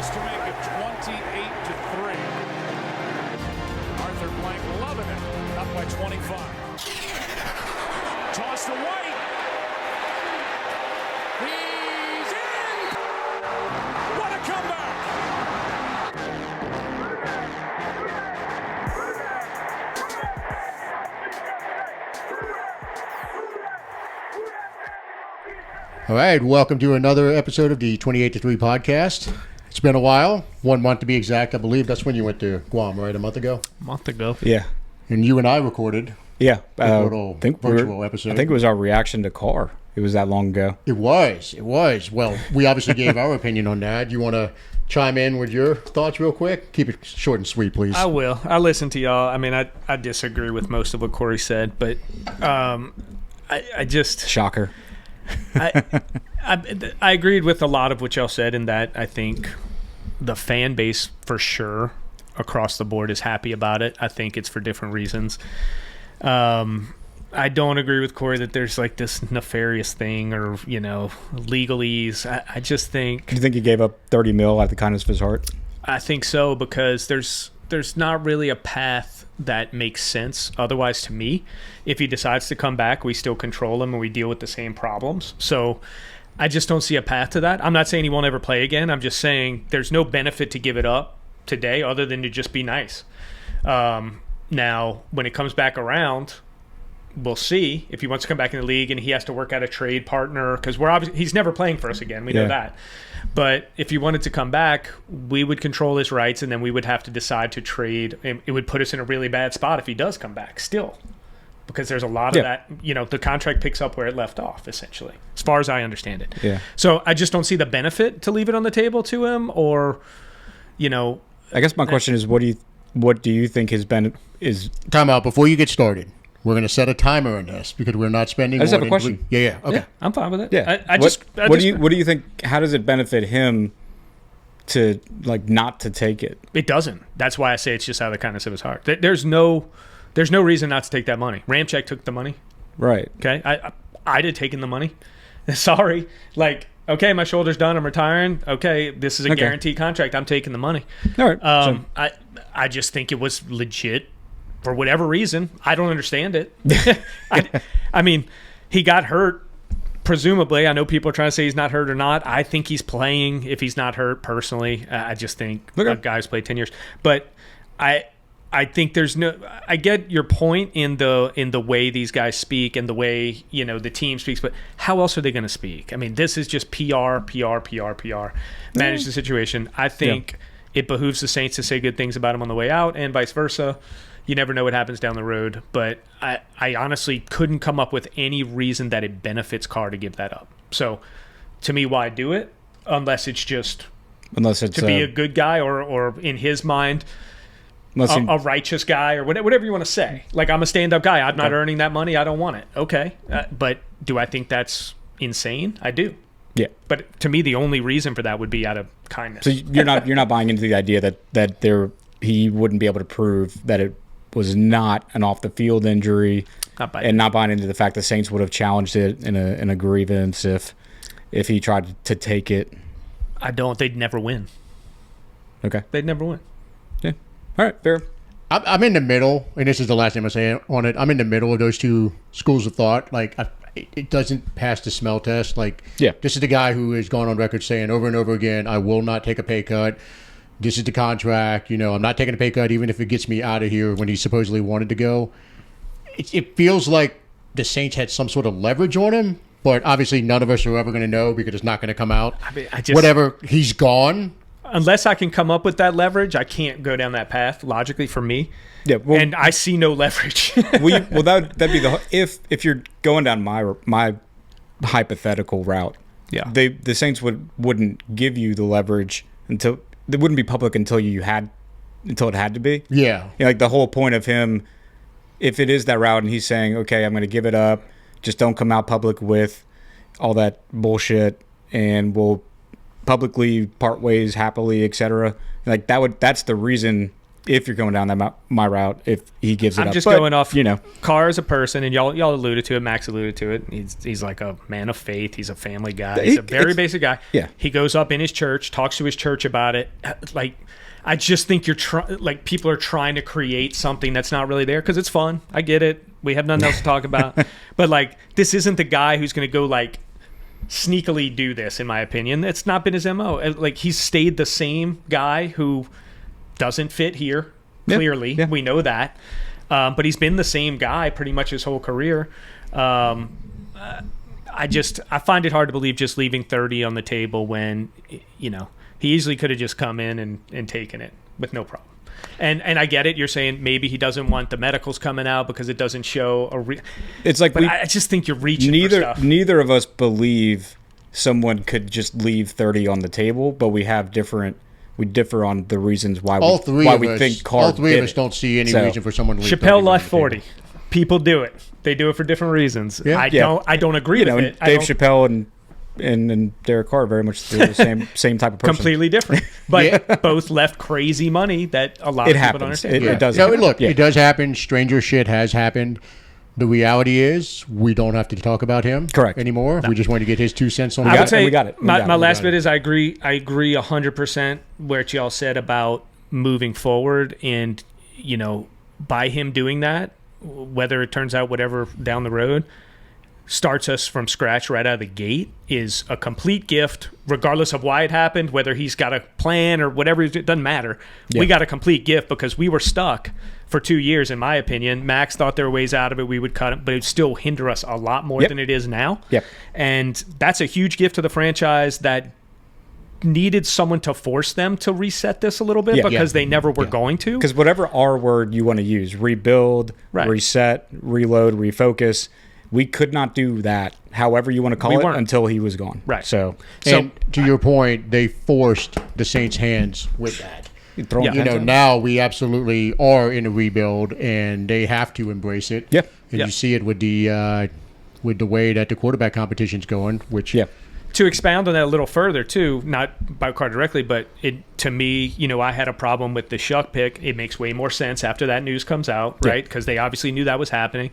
Just to make it 28-3. Arthur Blank loving it. Up by 25. Toss to White. He's in! What a comeback! All right, welcome to another episode of the 28-3 podcast. It's been a while, 1 month to be exact, I believe. That's when you went to Guam, right? A month ago? A month ago. Yeah. And you and I recorded a little virtual episode. I think it was our reaction to Carr. It was that long ago. It was. Well, we obviously gave our opinion on that. You want to chime in with your thoughts real quick? Keep it short and sweet, please. I will. I listened to y'all. I mean, I disagree with most of what Corey said, but I just... Shocker. I agreed with a lot of what y'all said in that I think the fan base for sure across the board is happy about it. I think it's for different reasons. I don't agree with Corey that there's like this nefarious thing or, legalese. I just think... Do you think he gave up $30 million out of the kindness of his heart? I think so, because there's not really a path that makes sense otherwise to me. If he decides to come back, we still control him and we deal with the same problems. So I just don't see a path to that. I'm not saying he won't ever play again. I'm just saying there's no benefit to give it up today other than to just be nice. Now, when it comes back around, we'll see if he wants to come back in the league and he has to work out a trade partner, because he's never playing for us again. We know that. But if he wanted to come back, we would control his rights, and then we would have to decide to trade. It would put us in a really bad spot if he does come back still, because there's a lot of that. The contract picks up where it left off, essentially, as far as I understand it. Yeah. So I just don't see the benefit to leave it on the table to him, or, I guess my question is, what do you think his benefit is? Time out before you get started. We're going to set a timer on this because we're not spending. I just have a question. Yeah. Okay. Yeah, I'm fine with it. Yeah. What do you think? How does it benefit him to not to take it? It doesn't. That's why I say it's just out of the kindness of his heart. There's no reason not to take that money. Ramczyk took the money. Right. Okay. I'd have taken the money. Sorry. Okay, my shoulder's done. I'm retiring. Okay, this is a guaranteed contract. I'm taking the money. All right. I just think it was legit. For whatever reason, I don't understand it. I mean, he got hurt, presumably. I know people are trying to say he's not hurt or not. I think he's playing if he's not hurt, personally. I just think a guy's played 10 years. But I think there's no – I get your point in the way these guys speak and the way, the team speaks. But how else are they going to speak? I mean, this is just PR. Manage the situation. I think it behooves the Saints to say good things about him on the way out and vice versa. You never know what happens down the road, but I honestly couldn't come up with any reason that it benefits Carr to give that up. So, to me, why do it? Unless it's to be a good guy or in his mind, a righteous guy or whatever you want to say. Like, I'm a stand-up guy. I'm not earning that money. I don't want it. Okay. But do I think that's insane? I do. Yeah. But to me, the only reason for that would be out of kindness. So you're not buying into the idea that he wouldn't be able to prove that it was not an off-the-field injury, not buying into the fact the Saints would have challenged it in a grievance if he tried to take it. I don't. They'd never win. Okay. They'd never win. Yeah. All right. Fair. I'm in the middle, and this is the last thing I'm saying on it. I'm in the middle of those two schools of thought. It doesn't pass the smell test. This is the guy who has gone on record saying over and over again, I will not take a pay cut. This is the contract. I'm not taking a pay cut even if it gets me out of here when he supposedly wanted to go. It feels like the Saints had some sort of leverage on him, but obviously none of us are ever going to know because it's not going to come out. Whatever, he's gone. Unless I can come up with that leverage, I can't go down that path logically for me. Yeah, and I see no leverage. That'd be if you're going down my hypothetical route. Yeah, the Saints wouldn't give you the leverage until. It wouldn't be public until it had to be. Yeah. The whole point of him, if it is that route and he's saying, okay, I'm going to give it up, just don't come out public with all that bullshit and we'll publicly part ways happily, etc. That's the reason if you're going down that my route, if he gives it up. I'm just But, going off, you know, Carr as a person, and y'all alluded to it. Max alluded to it. He's like a man of faith. He's a family guy. He's a very basic guy. Yeah. He goes up in his church, talks to his church about it. Like, I just think people are trying to create something that's not really there because it's fun. I get it. We have nothing else to talk about. But, like, this isn't the guy who's going to go, like, sneakily do this, in my opinion. It's not been his MO. Like, he's stayed the same guy who doesn't fit here, clearly. Yeah. We know that. But he's been the same guy pretty much his whole career. I find it hard to believe just leaving 30 on the table when, you know, he easily could have just come in and taken it with no problem. And I get it. You're saying maybe he doesn't want the medicals coming out because it doesn't show it's like, but I just think you're reaching for stuff. Neither of us believe someone could just leave 30 on the table, but we differ on the reasons why we think Carr all three of us don't see any reason for someone to leave. Chappelle left 40. People do it. They do it for different reasons. Yeah. I don't agree with it. Dave Chappelle and Derek Carr very much the same type of person. Completely different. But both left crazy money that a lot of people don't understand. It does happen. Look, it does happen. Stranger shit has happened. The reality is we don't have to talk about him anymore. No. We just want to get his 2 cents on it. We got it. My last bit is I agree 100% what y'all said about moving forward, and, you know, by him doing that, whether it turns out whatever down the road, starts us from scratch right out of the gate is a complete gift, regardless of why it happened, whether he's got a plan or whatever. It doesn't matter. Yeah. We got a complete gift because we were stuck for 2 years, in my opinion. Max thought there were ways out of it. We would cut it, but it would still hinder us a lot more than it is now. Yep. And that's a huge gift to the franchise that needed someone to force them to reset this a little bit because they never were going to. Because whatever R word you want to use, rebuild, reset, reload, refocus, we could not do that, however you want to call it, until he was gone. Right. So to your point, they forced the Saints' hands with that. Now we absolutely are in a rebuild, and they have to embrace it. Yeah. And you see it with the way that the quarterback competition's going, which To expound on that a little further, too, not by Carr directly, but to me, you know, I had a problem with the Shuck pick. It makes way more sense after that news comes out, right? Because they obviously knew that was happening.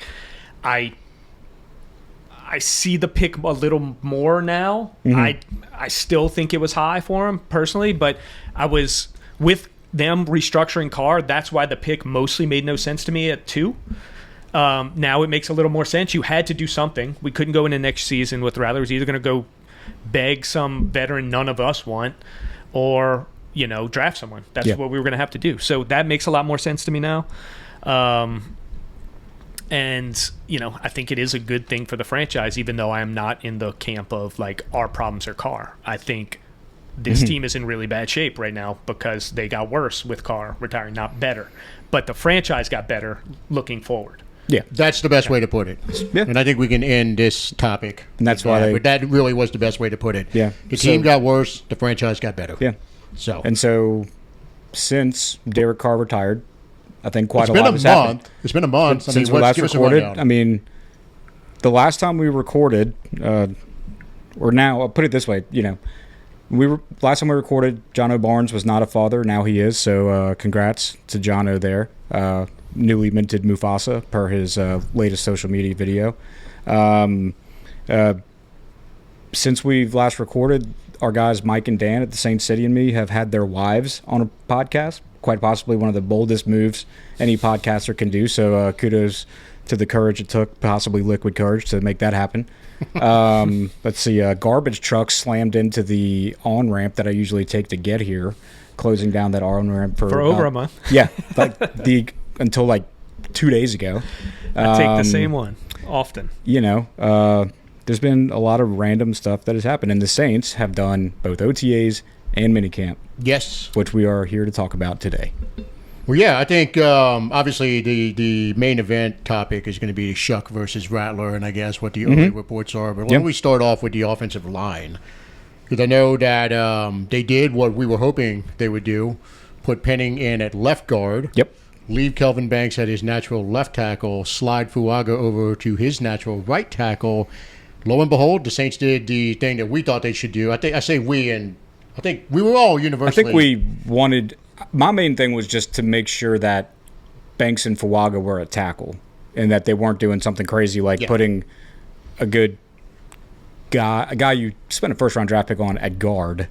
I see the pick a little more now. Mm-hmm. I still think it was high for him personally, but I was with them restructuring Carr. That's why the pick mostly made no sense to me at 2. Now it makes a little more sense. You had to do something. We couldn't go into next season with Rattler. It was either going to go beg some veteran none of us want, or, you know, draft someone. That's what we were going to have to do. So that makes a lot more sense to me now. And, you know, I think it is a good thing for the franchise, even though I am not in the camp of, like, our problems are Carr. I think this team is in really bad shape right now because they got worse with Carr retiring, not better. But the franchise got better looking forward. Yeah, that's the best way to put it. Yeah. And I think we can end this topic. And that's why but that really was the best way to put it. Yeah. The team got worse, the franchise got better. Yeah. So since Derek Carr retired, I think quite a lot has happened. It's been a month since we last recorded. I mean, the last time we recorded, or now, I'll put it this way, you know, last time we recorded, Jono Barnes was not a father. Now he is. So congrats to Jono there. Newly minted Mufasa per his latest social media video. Since we've last recorded, our guys Mike and Dan at the Saint City and me have had their wives on a podcast. Quite possibly one of the boldest moves any podcaster can do. So kudos to the courage it took, possibly liquid courage, to make that happen. Let's see. A garbage truck slammed into the on-ramp that I usually take to get here, closing down that on-ramp for over a month. Yeah, until like 2 days ago. I take the same one often. You know, there's been a lot of random stuff that has happened, and the Saints have done both OTAs and minicamp. Yes. Which we are here to talk about today. Well, yeah, I think obviously the main event topic is going to be Shuck versus Rattler, and I guess what the early reports are. But why don't we start off with the offensive line? Because I know that they did what we were hoping they would do, put Penning in at left guard. Yep. Leave Kelvin Banks at his natural left tackle, slide Fuaga over to his natural right tackle. Lo and behold, the Saints did the thing that we thought they should do. I think we were all universally. I think we wanted my main thing was just to make sure that Banks and Fuaga were at tackle and that they weren't doing something crazy like putting a guy you spent a first-round draft pick on at guard,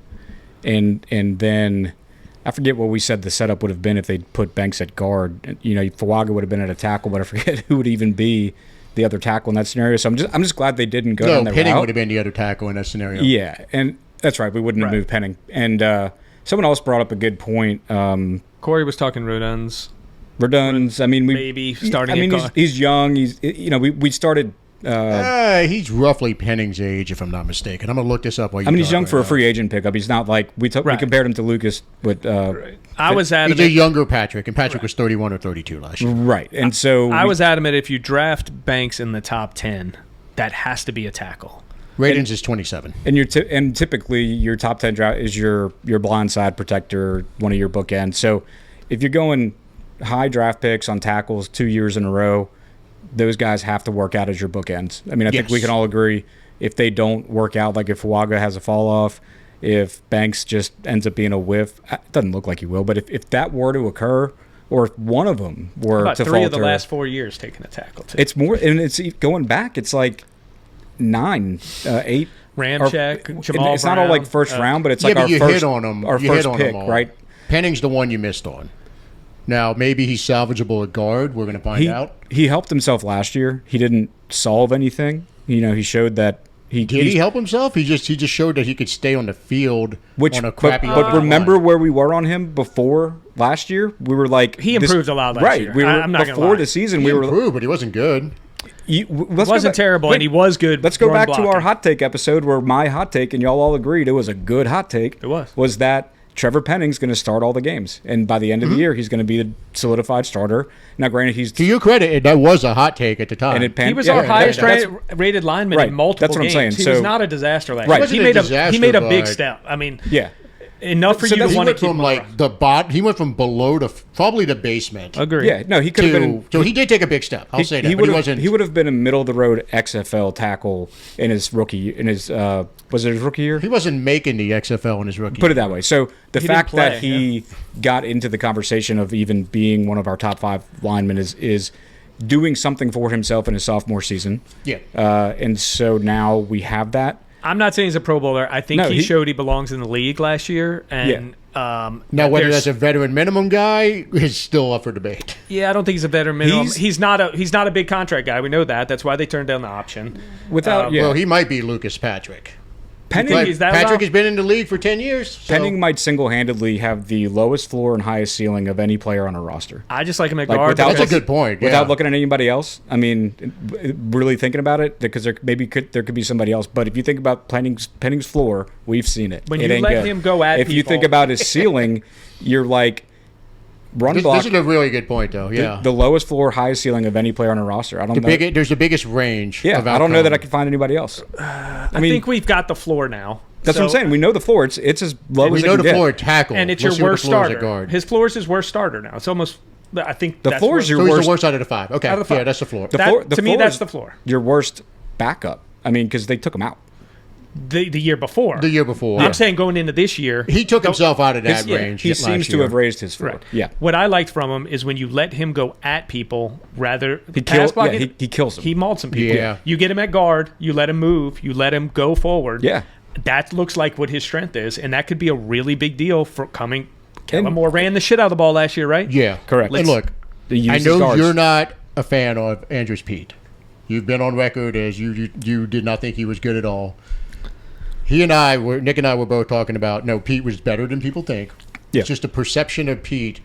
and then I forget what we said the setup would have been if they put Banks at guard. Fuaga would have been at a tackle, but I forget who would even be the other tackle in that scenario. So I'm just glad they didn't go down that Penning route. would have been the other tackle in that scenario. Yeah, and that's right. We wouldn't have moved Penning. And someone else brought up a good point. Corey was talking Roduns. I mean, maybe starting. He's young. We started. He's roughly Penning's age, if I'm not mistaken. I'm gonna look this up while you. He's young for a free agent pickup. He's not like we compared him to Lucas. But I was adamant. He's a younger Patrick, and Patrick was 31 or 32 last year. Right, and so I was adamant if you draft Banks in the top 10, that has to be a tackle. Radins is 27, and typically your top 10 draft is your blindside protector, one of your bookends. So if you're going high draft picks on tackles 2 years in a row, those guys have to work out as your bookends. I mean, I think we can all agree if they don't work out, like if Fuaga has a fall off, if Banks just ends up being a whiff, it doesn't look like he will, but if that were to occur, or if one of them were about to three falter, of the last 4 years taking a tackle too. it's more, and it's going back, it's like 9, 8. Ramczyk, Jamal It's not all like first round, but it's like our you first, hit on him. our You first hit on pick, them all. right? Penning's the one you missed on. Now, maybe he's salvageable at guard. We're going to find out. He helped himself last year. He didn't solve anything. He showed that Did he help himself? He just showed that he could stay on the field on a crappy. But remember where we were on him before last year? We were like he improved a lot last year. We were I'm not before the season. He improved, but he wasn't good. It wasn't terrible, and he was good. Let's go back blocking. to our hot take episode where my hot take, and y'all all agreed it was a good hot take. It was that Trevor Penning's going to start all the games, and by the end of the year, he's going to be the solidified starter. Now, granted, he's to your credit, that was a hot take at the time. And he was our highest rated lineman in multiple That's what games. I'm saying. He was not a disaster last year. Right. He made a big step. I mean, enough for you to want to keep him like the bot. He went from below to probably the basement. Agree. Yeah, no, he could have been. So he did take a big step. I'll say that. He would have been a middle of the road XFL tackle in his rookie. Was it his rookie year? He wasn't making the XFL in his rookie. Put it that way. So the fact that he yeah. got into the conversation of even being one of our top 5 linemen is doing something for himself in his sophomore season. Yeah. And so now we have that. I'm not saying he's a Pro Bowler. I think he showed he belongs in the league last year. And now, whether that's a veteran minimum guy is still up for debate. Yeah, I don't think he's a veteran minimum. He's not a big contract guy. We know that. That's why they turned down the option. Well, he might be Lucas Patrick. Patrick has been in the league for 10 years. So. Penning might single-handedly have the lowest floor and highest ceiling of any player on a roster. I just like him at guard. That's a good point. Without looking at anybody else, I mean, really thinking about it, because there could be somebody else. But if you think about Penning's floor, we've seen it. When it you let him go at if you think about his ceiling, you're like run block. This is a really good point, though. Yeah, the lowest floor, highest ceiling of any player on a roster. I don't know. There's the biggest range. Yeah, of I don't know that I can find anybody else. I think we've got the floor now. That's what I'm saying. We know the floor. It's as low as we know the floor at tackle, and it's your worst starter. His floor is his worst starter now. It's almost. I think the floor is your worst. He's the worst out of the 5. Okay, out of the 5. Yeah, that's the floor. To me, that's the floor. Your worst backup. I mean, because they took him out. The year before. I'm saying going into this year, he took himself out of that range. He seems to have raised his floor. Right. Yeah. What I liked from him is when you let him go at people rather he kills them. He mauled some people. Yeah. You get him at guard, you let him move, you let him go forward. Yeah. That looks like what his strength is, and that could be a really big deal for coming. Kellen Moore ran the shit out of the ball last year, right? Yeah, correct. And look, I know you're not a fan of Andrews Pete. You've been on record as you did not think he was good at all. Nick and I were both talking about, no, Pete was better than people think. Yeah. It's just a perception of Pete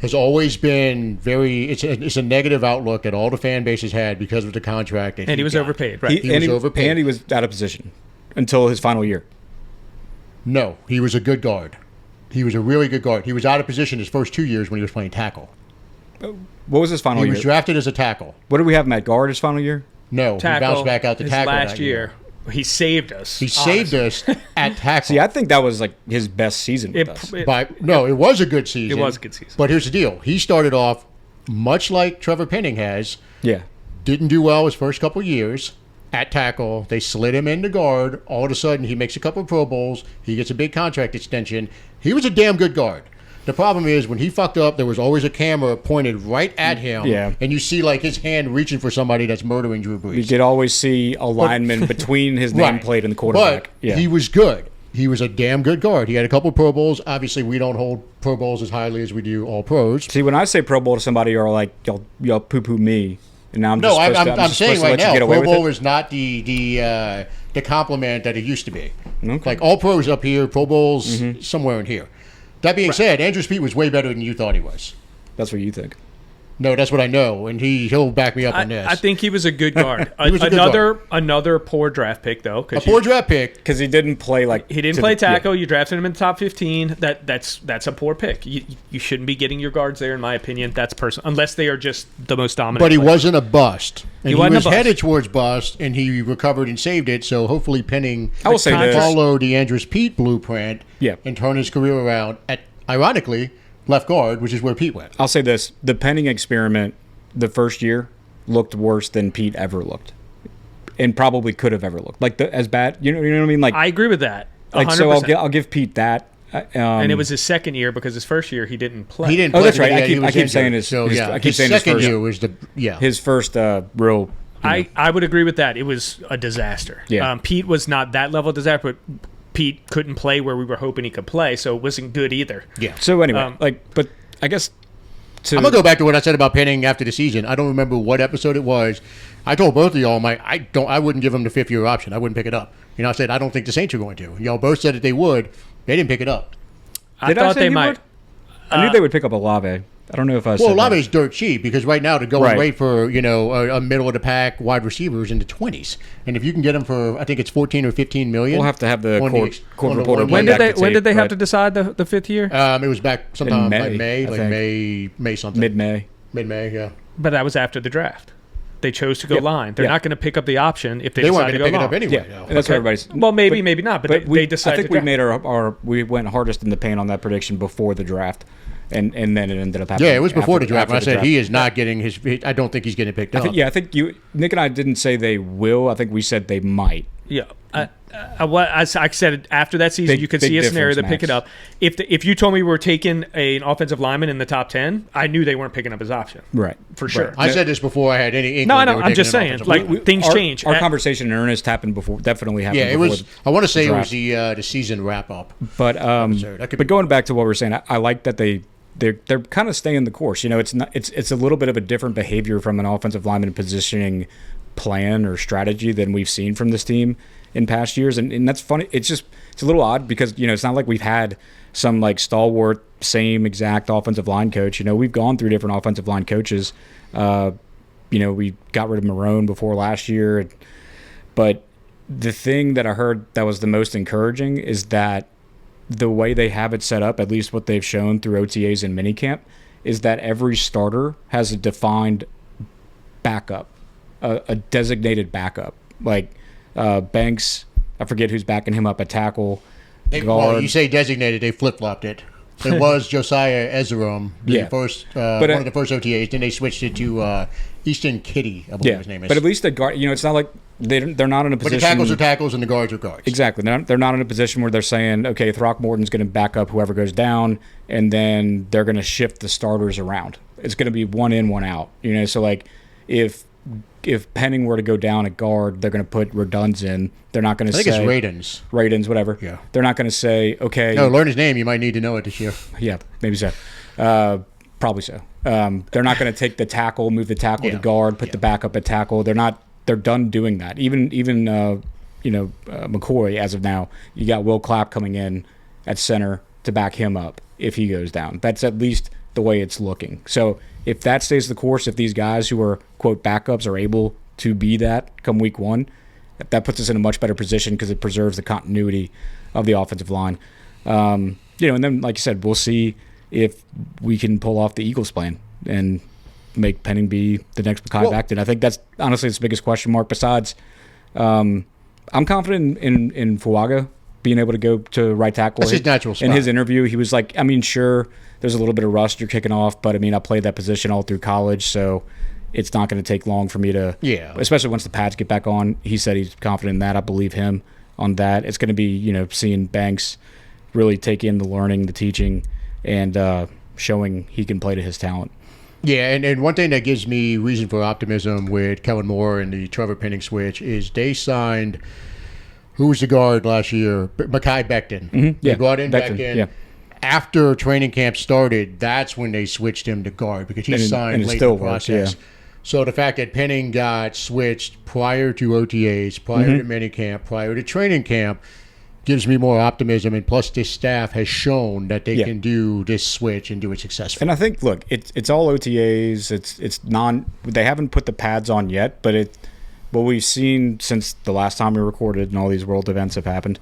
has always been it's a negative outlook that all the fan bases had because of the contract. And he was overpaid, right? He was overpaid. And he was out of position until his final year. No, he was a good guard. He was a really good guard. He was out of position his first 2 years when he was playing tackle. What was his final year? He was drafted as a tackle. What did we have him at guard his final year? No, tackle, he bounced back out to tackle last year. He saved us. He saved us at tackle. See, I think that was like his best season with us. It was a good season. It was a good season. But here's the deal. He started off much like Trevor Penning has. Yeah. Didn't do well his first couple years at tackle. They slid him into guard. All of a sudden, he makes a couple of Pro Bowls. He gets a big contract extension. He was a damn good guard. The problem is when he fucked up, there was always a camera pointed right at him. Yeah. And you see like his hand reaching for somebody that's murdering Drew Brees. You could always see a lineman between his nameplate and the quarterback. But he was good. He was a damn good guard. He had a couple Pro Bowls. Obviously, we don't hold Pro Bowls as highly as we do all pros. See, when I say Pro Bowl to somebody, you're like, y'all poo-poo me. And now I'm just I'm saying right now, Pro Bowl it? is not the compliment that it used to be. Okay. Like all pros up here, Pro Bowls somewhere in here. That being said, Andrew Speed was way better than you thought he was. That's what you think. No, that's what I know, and he'll back me up on this. I think he was a good guard. Another poor draft pick though. A poor draft pick because he didn't play he didn't play tackle. You drafted him in the top 15. That's a poor pick. You shouldn't be getting your guards there, in my opinion. That's personal, unless they are just the most dominant. But he player. wasn't a bust. And he wasn't was a bust. headed towards bust, and he recovered and saved it. So hopefully, Penning follow the Andrews Pete blueprint, and turn his career around at, ironically, left guard, which is where Pete went. I'll say this: the Penning experiment, the first year, looked worse than Pete ever looked, and probably could have ever looked. Like as bad. You know what I mean? Like I agree with that. 100%. Like so, I'll give Pete that. And it was his second year because his first year he didn't play. He didn't play. Oh, that's right. I keep saying his. So, I keep saying his second his first, year was his first real. I would agree with that. It was a disaster. Yeah. Pete was not that level of disaster, but Pete couldn't play where we were hoping he could play, so it wasn't good either. Yeah. So anyway, but I guess I'm gonna go back to what I said about Penning after the season. I don't remember what episode it was. I told both of y'all I wouldn't give him the 5th-year option. I wouldn't pick it up. I said I don't think the Saints are going to. Y'all both said that they would. They didn't pick it up. I thought they might. I knew they would pick up Olave. I don't know if I said Olave's dirt cheap because right now to go and Right. wait for a middle of the pack wide receivers in the 20s, and if you can get them for I think it's 14 or 15 million. We'll have to have the court reporter. When did they have to decide the 5th year? It was back sometime in May, May something. Mid-May, yeah. But that was after the draft. They chose to go line. They're not going to pick up the option if they decide to go pick it long. up anyway. Yeah, and that's what everybody's. Well, maybe not, but they decided. I think we made we went hardest in the paint on that prediction before the draft, and then it ended up happening. Yeah, it was before the draft. after I the said draft. he is not getting his. I don't think he's getting picked up. I think Nick and I didn't say they will. I think we said they might. Yeah. I said after that season, you could see a scenario to pick it up. If you told me we were taking an offensive lineman in the top 10, I knew they weren't picking up his option. Right. For sure. I said this before I had any inkling. No, I know. I'm just saying. Like, things change. Our conversation in earnest happened before. Definitely happened. Yeah, it before was. I want to say it was draft. the season wrap up. But going back to what we were saying, I like that they're kind of staying the course. It's a little bit of a different behavior from an offensive lineman positioning plan or strategy than we've seen from this team in past years, and that's funny. It's a little odd because it's not like we've had some like stalwart same exact offensive line coach. We've gone through different offensive line coaches. We got rid of Marone before last year, but the thing that I heard that was the most encouraging is that the way they have it set up, at least what they've shown through OTAs and minicamp, is that every starter has a defined backup, a designated backup. Like Banks, I forget who's backing him up at tackle. Well, you say designated, they flip-flopped it. It was Josiah Ezerom, one of the first OTAs. Then they switched it to Easton Kitty, I believe his name is. But at least the guard, it's not like they're not in a position. But the tackles are tackles and the guards are guards. Exactly. They're not in a position where they're saying, okay, Throckmorton's going to back up whoever goes down, and then they're going to shift the starters around. It's going to be one in, one out. So like if Penning were to go down at guard, they're going to put Reduns in. They're not going to say... I think it's Radens, whatever. Yeah. They're not going to say, okay... No, learn his name. You might need to know it this year. Yeah, maybe so. Probably so. They're not going to take the tackle, move the tackle to guard, put the backup at tackle. They're done doing that. Even McCoy, as of now, you got Will Clapp coming in at center to back him up if he goes down. That's at least the way it's looking. So if that stays the course, if these guys who are, quote, backups are able to be that come week one, that puts us in a much better position because it preserves the continuity of the offensive line. And then, like you said, we'll see if we can pull off the Eagles plan and make Penning be the next Mekhi Becton. I think that's honestly the biggest question mark. Besides, I'm confident in Fuaga being able to go to right tackle. That's his natural spot. In his interview, he was like, sure, there's a little bit of rust you're kicking off, but I played that position all through college, so it's not going to take long for me to, especially once the pads get back on. He said he's confident in that. I believe him on that. It's going to be, seeing Banks really take in the learning, the teaching, and showing he can play to his talent. Yeah, and one thing that gives me reason for optimism with Kellen Moore and the Trevor Penning switch is they signed, who was the guard last year? Mekhi Becton. Mm-hmm. They brought in Becton. Yeah. After training camp started, that's when they switched him to guard because he signed late in the process. Yeah. So the fact that Penning got switched prior to OTAs, prior to minicamp, prior to training camp, gives me more optimism, and plus this staff has shown that they can do this switch and do it successfully. And I think, look, it's all OTAs. They haven't put the pads on yet, but what we've seen since the last time we recorded and all these world events have happened,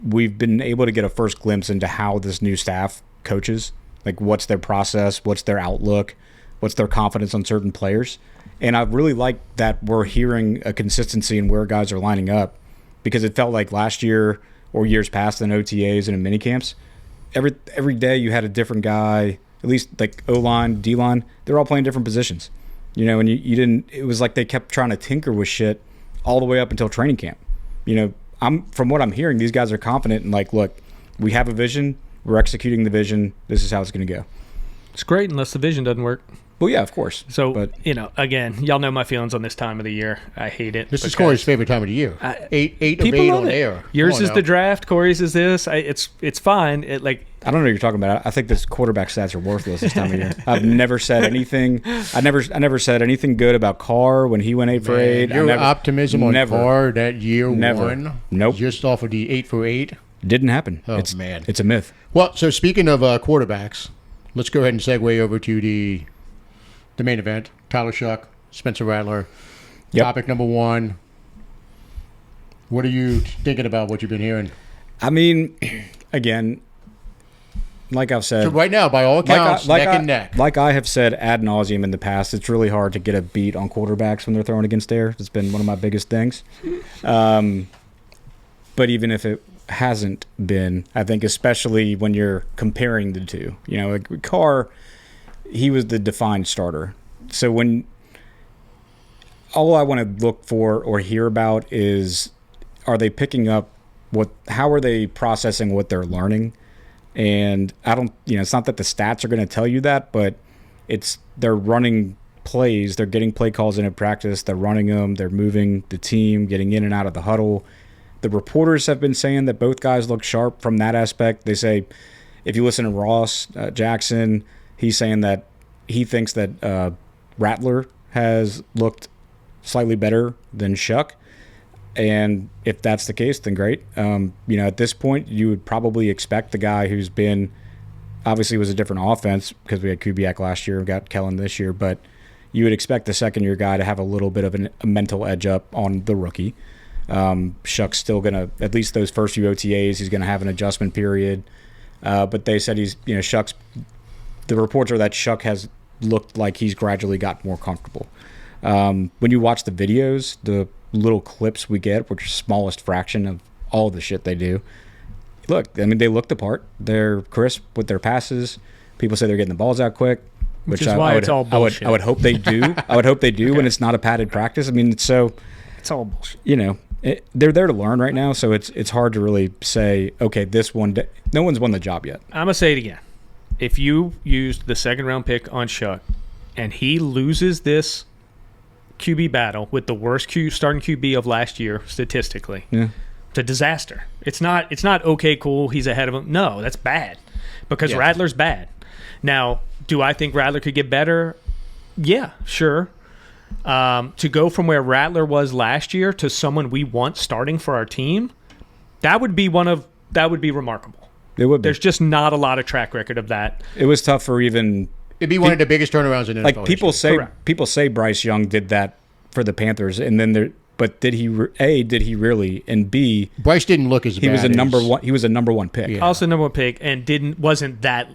we've been able to get a first glimpse into how this new staff coaches, like what's their process, what's their outlook, what's their confidence on certain players. And I really like that we're hearing a consistency in where guys are lining up. Because it felt like last year or years past in OTAs and in minicamps, every day you had a different guy, at least like O-line, D-line, they're all playing different positions. You know, and you didn't, it was like they kept trying to tinker with shit all the way up until training camp. You know, from what I'm hearing, these guys are confident and like, look, we have a vision, we're executing the vision, this is how it's going to go. It's great unless the vision doesn't work. Well, yeah, of course. So, again, y'all know my feelings on this time of the year. I hate it. This is Corey's favorite time of the year. 8 of 8 on air. Yours is the draft. Corey's is this. It's fine. I don't know what you're talking about. I think this quarterback stats are worthless this time of year. I've never said anything. I never said anything good about Carr when he went 8 for 8. Your optimism on Carr that year one, nope, just off of the 8 for 8, didn't happen. Oh man, it's a myth. Well, so speaking of quarterbacks, let's go ahead and segue over to the main event. Tyler Shuck, Spencer Rattler. Yep. Topic number 1. What are you thinking about what you've been hearing? I mean, again, like I've said. So right now, by all accounts, neck and neck. Like I have said ad nauseum in the past, it's really hard to get a beat on quarterbacks when they're throwing against air. It's been one of my biggest things. But even if it hasn't been, I think especially when you're comparing the two. You know, like Carr, he was the defined starter. So when all I want to look for or hear about is, are they picking up how are they processing what they're learning? And I don't, it's not that the stats are going to tell you that, but they're running plays, they're getting play calls in practice, they're running them, they're moving the team, getting in and out of the huddle. The reporters have been saying that both guys look sharp from that aspect. They say, if you listen to Ross Jackson, he's saying that he thinks that Rattler has looked slightly better than Shuck. And if that's the case, then great. At this point, you would probably expect the guy who's been, obviously was a different offense because we had Kubiak last year, we got Kellen this year, but you would expect the second-year guy to have a little bit of a mental edge up on the rookie. Shuck's still going to, at least those first few OTAs, he's going to have an adjustment period. But they said Shuck's, the reports are that Shuck has looked like he's gradually got more comfortable. When you watch the videos, the little clips we get, which are smallest fraction of all the shit they do, look, I mean, they look the part. They're crisp with their passes. People say they're getting the balls out quick, which is why it's all bullshit. I would hope they do. I would hope they do when it's not a padded practice. I mean, it's all bullshit. They're there to learn right now, so it's hard to really say, okay, this one, no one's won the job yet. I'm gonna say it again. If you used the second-round pick on Shuck and he loses this QB battle with the worst starting QB of last year statistically, it's a disaster. It's not okay, cool, he's ahead of him. No, that's bad because Rattler's bad. Now, do I think Rattler could get better? Yeah, sure. To go from where Rattler was last year to someone we want starting for our team, that would be remarkable. It would be. There's just not a lot of track record of that. It was tough for even. It'd be one of the biggest turnarounds in NFL like people history. People say Bryce Young did that for the Panthers, and then but did he really, and B, Bryce didn't look as bad. He was a number one. He was a number one pick. Yeah. Also number one pick, and wasn't that.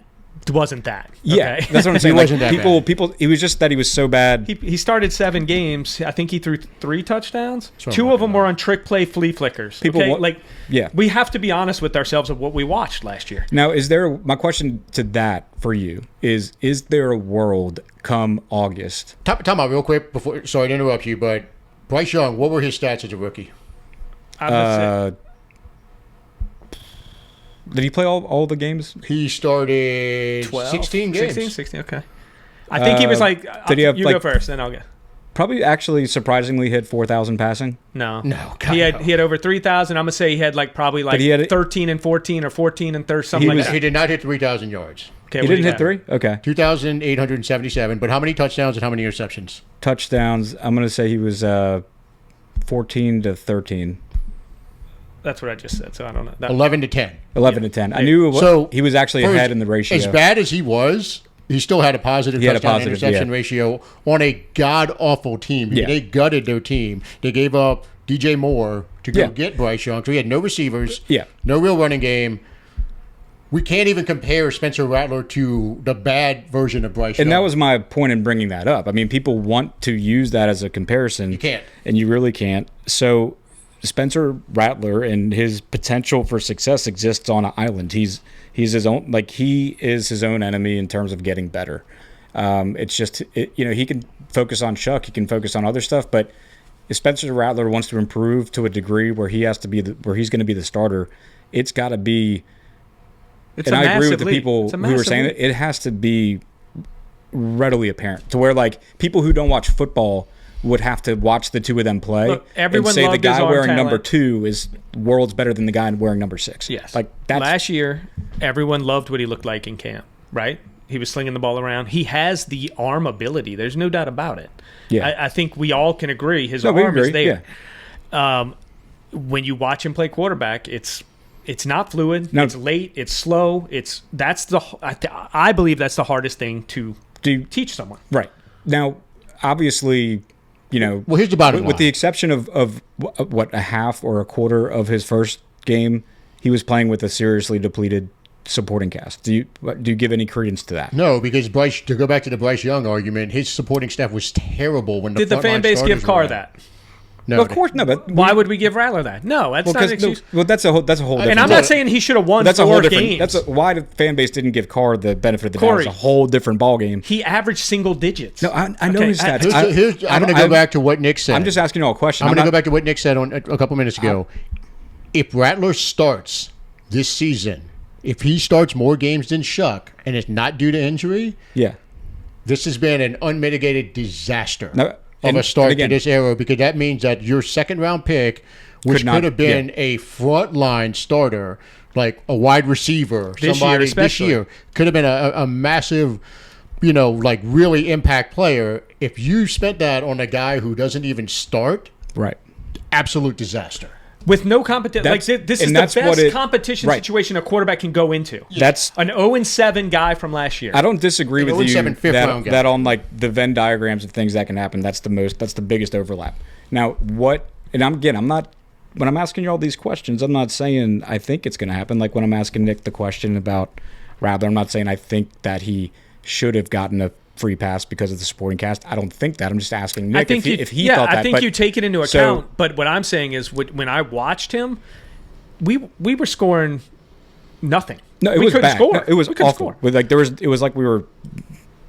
Yeah, okay? That's what I'm saying. He wasn't that people. It was just that he was so bad. He started 7 games. I think he threw 3 touchdowns. 2 of them were on trick play flea flickers. We have to be honest with ourselves of what we watched last year. Now, my question to that for you is there a world come August? Time out real quick before. Sorry to interrupt you, but Bryce Young, what were his stats as a rookie? Did he play all the games? He started 12? 16 games. 16, okay. I think he was like, did he have, you like, go first, then I'll go. Probably actually surprisingly hit 4,000 passing. No. God, he had over 3,000. I'm going to say he had like probably like he had 13 and 14 or 14 and 30, something like that. He did not hit 3,000 yards. Okay, He didn't hit 3? Okay. 2,877. But how many touchdowns and how many interceptions? Touchdowns, I'm going to say he was 14 to 13. That's what I just said, so I don't know. That, 11 to 10. 11 to 10. I knew he was actually ahead in the ratio. As bad as he was, he still had a positive touchdown interception ratio on a god-awful team. Yeah. They gutted their team. They gave up DJ Moore to go get Bryce Young. So he had no receivers, no real running game. We can't even compare Spencer Rattler to the bad version of Bryce Young. And that was my point in bringing that up. I mean, people want to use that as a comparison. You can't. And you really can't. So Spencer Rattler and his potential for success exists on an island. He's his own, like, he is his own enemy in terms of getting better. It's just, he can focus on Chuck, he can focus on other stuff, but if Spencer Rattler wants to improve to a degree where he has to be where he's going to be the starter, it's got to be. And I agree with the people who were saying it has to be readily apparent to where, like, people who don't watch football would have to watch the two of them play. Look, everyone and say the loved his guy arm wearing talent. number 2 is worlds better than the guy wearing number 6. Yes. Like, that's, last year, everyone loved what he looked like in camp, right? He was slinging the ball around. He has the arm ability. There's no doubt about it. Yeah. I think we all can agree his arm is there. Yeah. When you watch him play quarterback, it's not fluid. No. It's late. It's slow. I believe that's the hardest thing to teach someone. Right. Now, obviously, well, here's the bottom line. With the exception of what, a half or a quarter of his first game, he was playing with a seriously depleted supporting cast. Do you give any credence to that? No, because to go back to the Bryce Young argument, his supporting staff was terrible when Did the fan base give Carr that? No, well, of course, no. But why would we give Rattler that? No, that's not an excuse. Well, that's a whole. Different and I'm not saying he should have won that's 4 a whole different, games. Why the fan base didn't give Carr the benefit of the doubt. It's a whole different ballgame. He averaged single digits. No, I know his stats. I'm going to go back to what Nick said. I'm just asking you all a question. I'm going to go back to what Nick said a couple minutes ago. If Rattler starts this season, if he starts more games than Shuck, and it's not due to injury, this has been an unmitigated disaster. Of a start to this era, because that means that your second-round pick, which could have been a front-line starter, like a wide receiver, this year, could have been a massive, really impact player. If you spent that on a guy who doesn't even start, absolute disaster. With no competition, this is the best competition situation a quarterback can go into. That's an 0-7 guy from last year. I don't disagree with you that on like the Venn diagrams of things that can happen. That's the biggest overlap. Now, when I'm asking you all these questions, I'm not saying I think it's going to happen. Like when I'm asking Nick the question about Rattler, I'm not saying I think that he should have gotten a free pass because of the supporting cast. I don't think that. I'm just asking Nick if he thought that. I think you take it into account. But what I'm saying is, when I watched him, we were scoring nothing. No, it was bad. Score. No, it was awful. It was like we were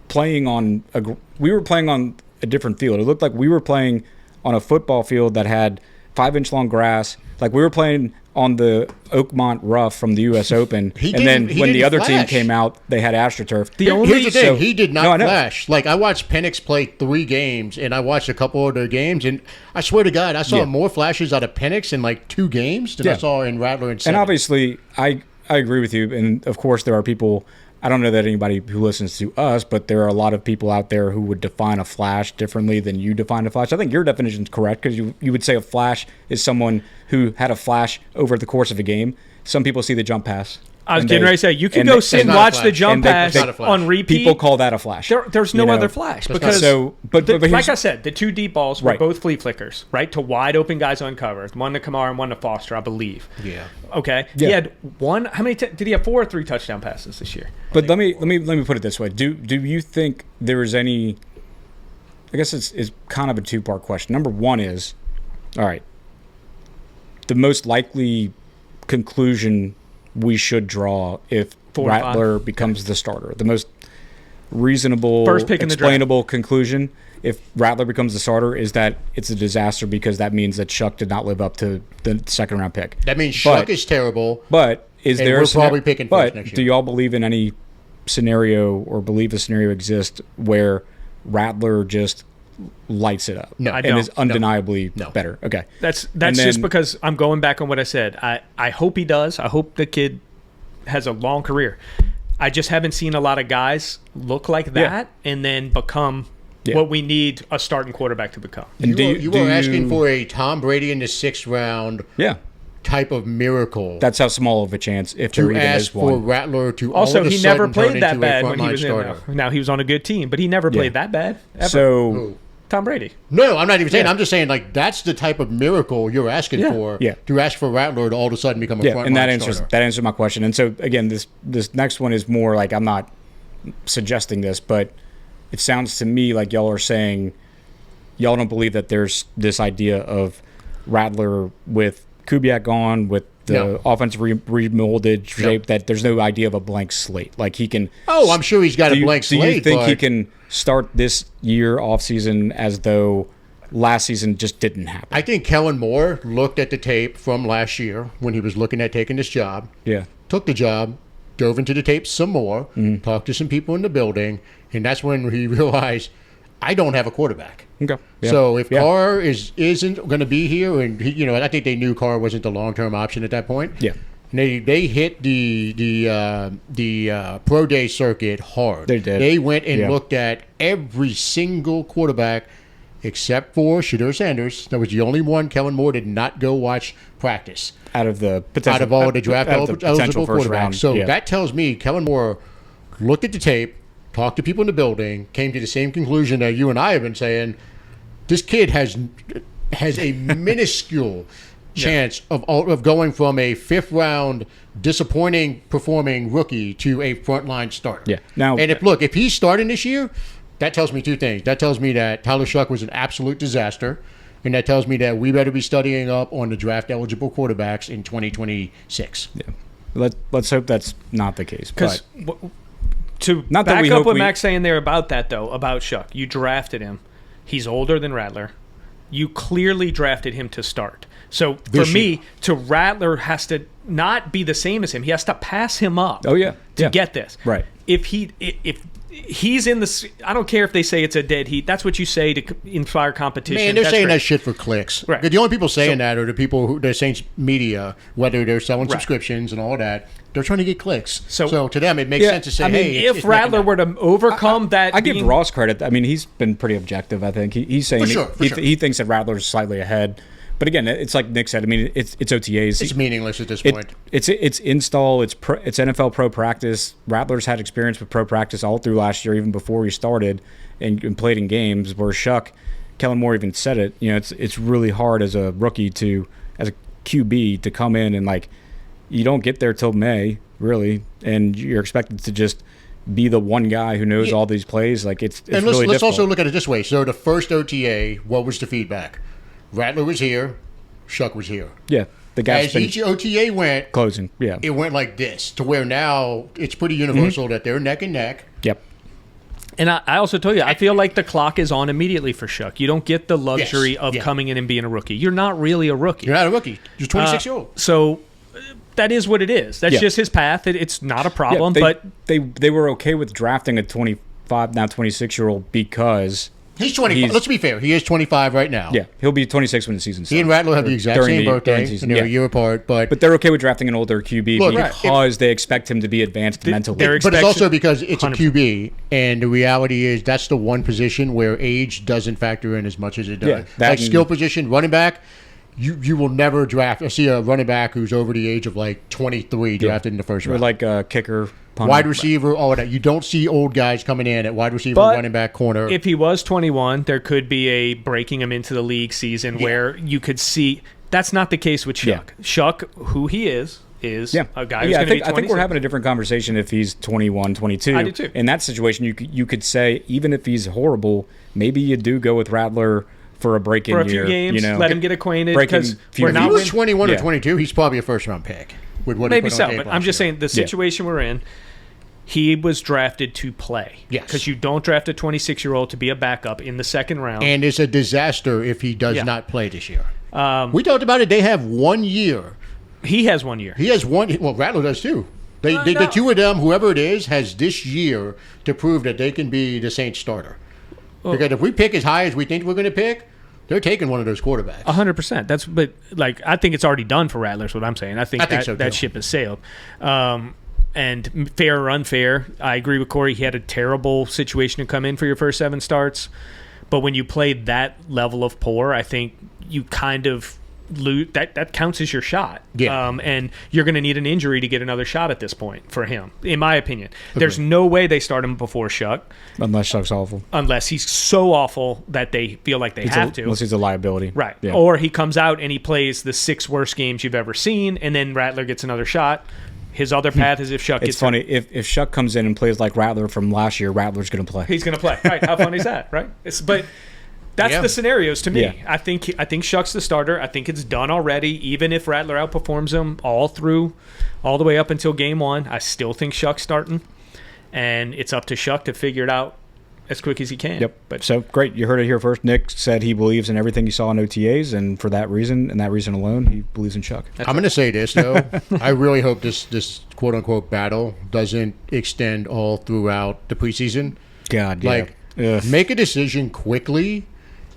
playing on a different field. It looked like we were playing on a football field that had 5-inch long grass. Like we were playing on the Oakmont Rough from the U.S. Open, and then when the other team came out, they had AstroTurf. Here's the thing: he did not flash. Like I watched Penix play 3 games, and I watched a couple of their games, and I swear to God, I saw more flashes out of Penix in like 2 games than I saw in Rattler and 7. And obviously, I agree with you, and of course, there are people. I don't know that anybody who listens to us, but there are a lot of people out there who would define a flash differently than you define a flash. I think your definition is correct because you would say a flash is someone who had a flash over the course of a game. Some people see the jump pass. I was getting ready to say, you can go sit and watch the jump pass on repeat. People call that a flash. There's no other flash. Because, like I said, the 2 deep balls were both flea flickers, right? To wide open guys on cover. One to Kamara and one to Foster, I believe. Yeah. Okay. Yeah. He had one. How many did he have? 4 or 3 touchdown passes this year? But let me put it this way. Do you think there is any, I guess it's kind of a 2-part question. Number 1 is, all right, the most likely conclusion we should draw if Rattler becomes the starter. The most reasonable, first pick in explainable conclusion if Rattler becomes the starter is that it's a disaster because that means that Shuck did not live up to the second-round pick. That means Shuck is terrible. But Is and there we're a scenario, probably picking but first next year. do y'all believe in any scenario or believe a scenario exists where Rattler just lights it up? No. I and don't. is undeniably No. better. Okay. That's then- just because I'm going back on what I said. I hope he does. I hope the kid has a long career. I just haven't seen a lot of guys look like that and then become what we need a starting quarterback to become. And You were asking for a Tom Brady in the 6th round type of miracle. That's how small of a chance, if there to even ask is for one. Rattler to Also, all of a he never sudden turn played that into a bad when he frontline was starter. in. Now he was on a good team, but he never played that bad. Ever. So Tom Brady. No, I'm not even saying. I'm just saying, like, that's the type of miracle you're asking for. Yeah. To ask for Rattler to all of a sudden become a frontline and that answers starter. that answers my question. And so again, this next one is more like, I'm not suggesting this, but it sounds to me like y'all are saying y'all don't believe that there's this idea of Rattler with Kubiak gone, with the offensive remolded shape, that there's no idea of a blank slate. Like he can. Oh, I'm sure he's got a blank slate. Do you think but he can start this year off season as though last season just didn't happen? I think Kellen Moore looked at the tape from last year when he was looking at taking this job. Yeah. Took the job, dove into the tape some more, talked to some people in the building, and that's when he realized, I don't have a quarterback. Okay. Yeah. So if Carr isn't going to be here, and he, I think they knew Carr wasn't the long-term option at that point. Yeah. And they hit the pro day circuit hard. They did. They went and looked at every single quarterback except for Shedeur Sanders. That was the only one Kellen Moore did not go watch practice. Out of the potential, Out of all the draft eligible first quarterbacks. round. So that tells me Kellen Moore looked at the tape, talked to people in the building, came to the same conclusion that you and I have been saying. This kid has a minuscule chance of going from a 5th round disappointing performing rookie to a frontline starter. Yeah. Now, and if he's starting this year, that tells me 2 things. That tells me that Tyler Shuck was an absolute disaster, and that tells me that we better be studying up on the draft eligible quarterbacks in 2026. Yeah. Let's hope that's not the case. Because to not that back we up hope what we- Mac's saying there about that, though, about Shuck, you drafted him. He's older than Rattler. You clearly drafted him to start. So for me, to Rattler has to not be the same as him. He has to pass him up. To get this. Right. If he's in the, I don't care if they say it's a dead heat. That's what you say to inspire competition. Man, they're That's saying great. that shit for clicks. Right. The only people saying that are the people the Saints media, whether they're selling subscriptions and all that. They're trying to get clicks. So to them, it makes sense to say, hey, if Rattler were to overcome that, I give Ross credit. I mean, he's been pretty objective. I think he's saying he thinks that Rattler's slightly ahead. But again, it's like Nick said. I mean, it's OTAs. It's meaningless at this point. It's install. It's NFL pro practice. Rattler's had experience with pro practice all through last year, even before he started and played in games. Where Shuck, Kellen Moore even said it. It's really hard as a rookie as a QB to come in and you don't get there till May really, and you're expected to just be the one guy who knows all these plays. It's and really let's difficult. also look at it this way. So the first OTA, what was the feedback? Rattler was here, Shuck was here. Yeah, the gap's as been each OTA went closing. Yeah, it went like this to where now it's pretty universal that they're neck and neck. Yep. And I also told you, I feel like the clock is on immediately for Shuck. You don't get the luxury of coming in and being a rookie. You're not really a rookie. You're not a rookie. You're 26-year-old. So that is what it is. That's just his path. It's not a problem. But they were okay with drafting a 25, now 26-year-old because he's 25. Let's be fair. He is 25 right now. Yeah, he'll be 26 when the season starts. He and Rattler have the exact same birthday, and they're a year apart. But they're okay with drafting an older QB because they expect him to be advanced mentally. But it's also because it's 100%. A QB, and the reality is that's the one position where age doesn't factor in as much as it does. Like skill position, running back, you will never draft. I see a running back who's over the age of 23 drafted in the first round. Or like a kicker. Wide receiver, all of that. You don't see old guys coming in at wide receiver, running back, corner. If he was 21, there could be a breaking him into the league season where you could see. That's not the case with Shuck. Shuck, who he is a guy who's going to be 26. I think we're having a different conversation if he's 21, 22. I do too. In that situation, you could say, even if he's horrible, maybe you do go with Rattler for a break-in year. For a few games, let him get acquainted. Because we're not. If he was 21 or 22, he's probably a first-round pick. With what maybe so, but I'm just saying the situation we're in, he was drafted to play. Yes. Because you don't draft a 26-year-old to be a backup in the second round. And it's a disaster if he does not play this year. We talked about it. They have 1 year He has 1 year. He has one. Well, Rattler does too. The two of them, whoever it is, has this year to prove that they can be the Saints starter. Because if we pick as high as we think we're going to pick, they're taking one of those quarterbacks. 100%. But I think it's already done for Rattler. Is what I'm saying. I think so that ship has sailed. And fair or unfair, I agree with Corey. He had a terrible situation to come in for your first 7 starts. But when you play that level of poor, I think you kind of lose. That counts as your shot. Yeah. And you're going to need an injury to get another shot at this point for him, in my opinion. Okay. There's no way they start him before Shuck. Unless Shuck's awful. Unless he's so awful that they feel like they have to. Unless he's a liability. Right. Yeah. Or he comes out and he plays the 6 worst games you've ever seen, and then Rattler gets another shot. His other path is if Shuck gets funny. hurt. If Shuck comes in and plays like Rattler from last year, Rattler's going to play. He's going to play. Right. How funny is that? Right. But that's the scenarios to me. Yeah. I think Shuck's the starter. I think it's done already. Even if Rattler outperforms him all the way up until game 1, I still think Shuck's starting. And it's up to Shuck to figure it out as quick as he can. Yep. But so great. You heard it here first. Nick said he believes in everything he saw in OTAs, and for that reason, and that reason alone, he believes in Shuck. I'm going to say this, though. I really hope this quote-unquote battle doesn't extend all throughout the preseason. God, yeah. Make a decision quickly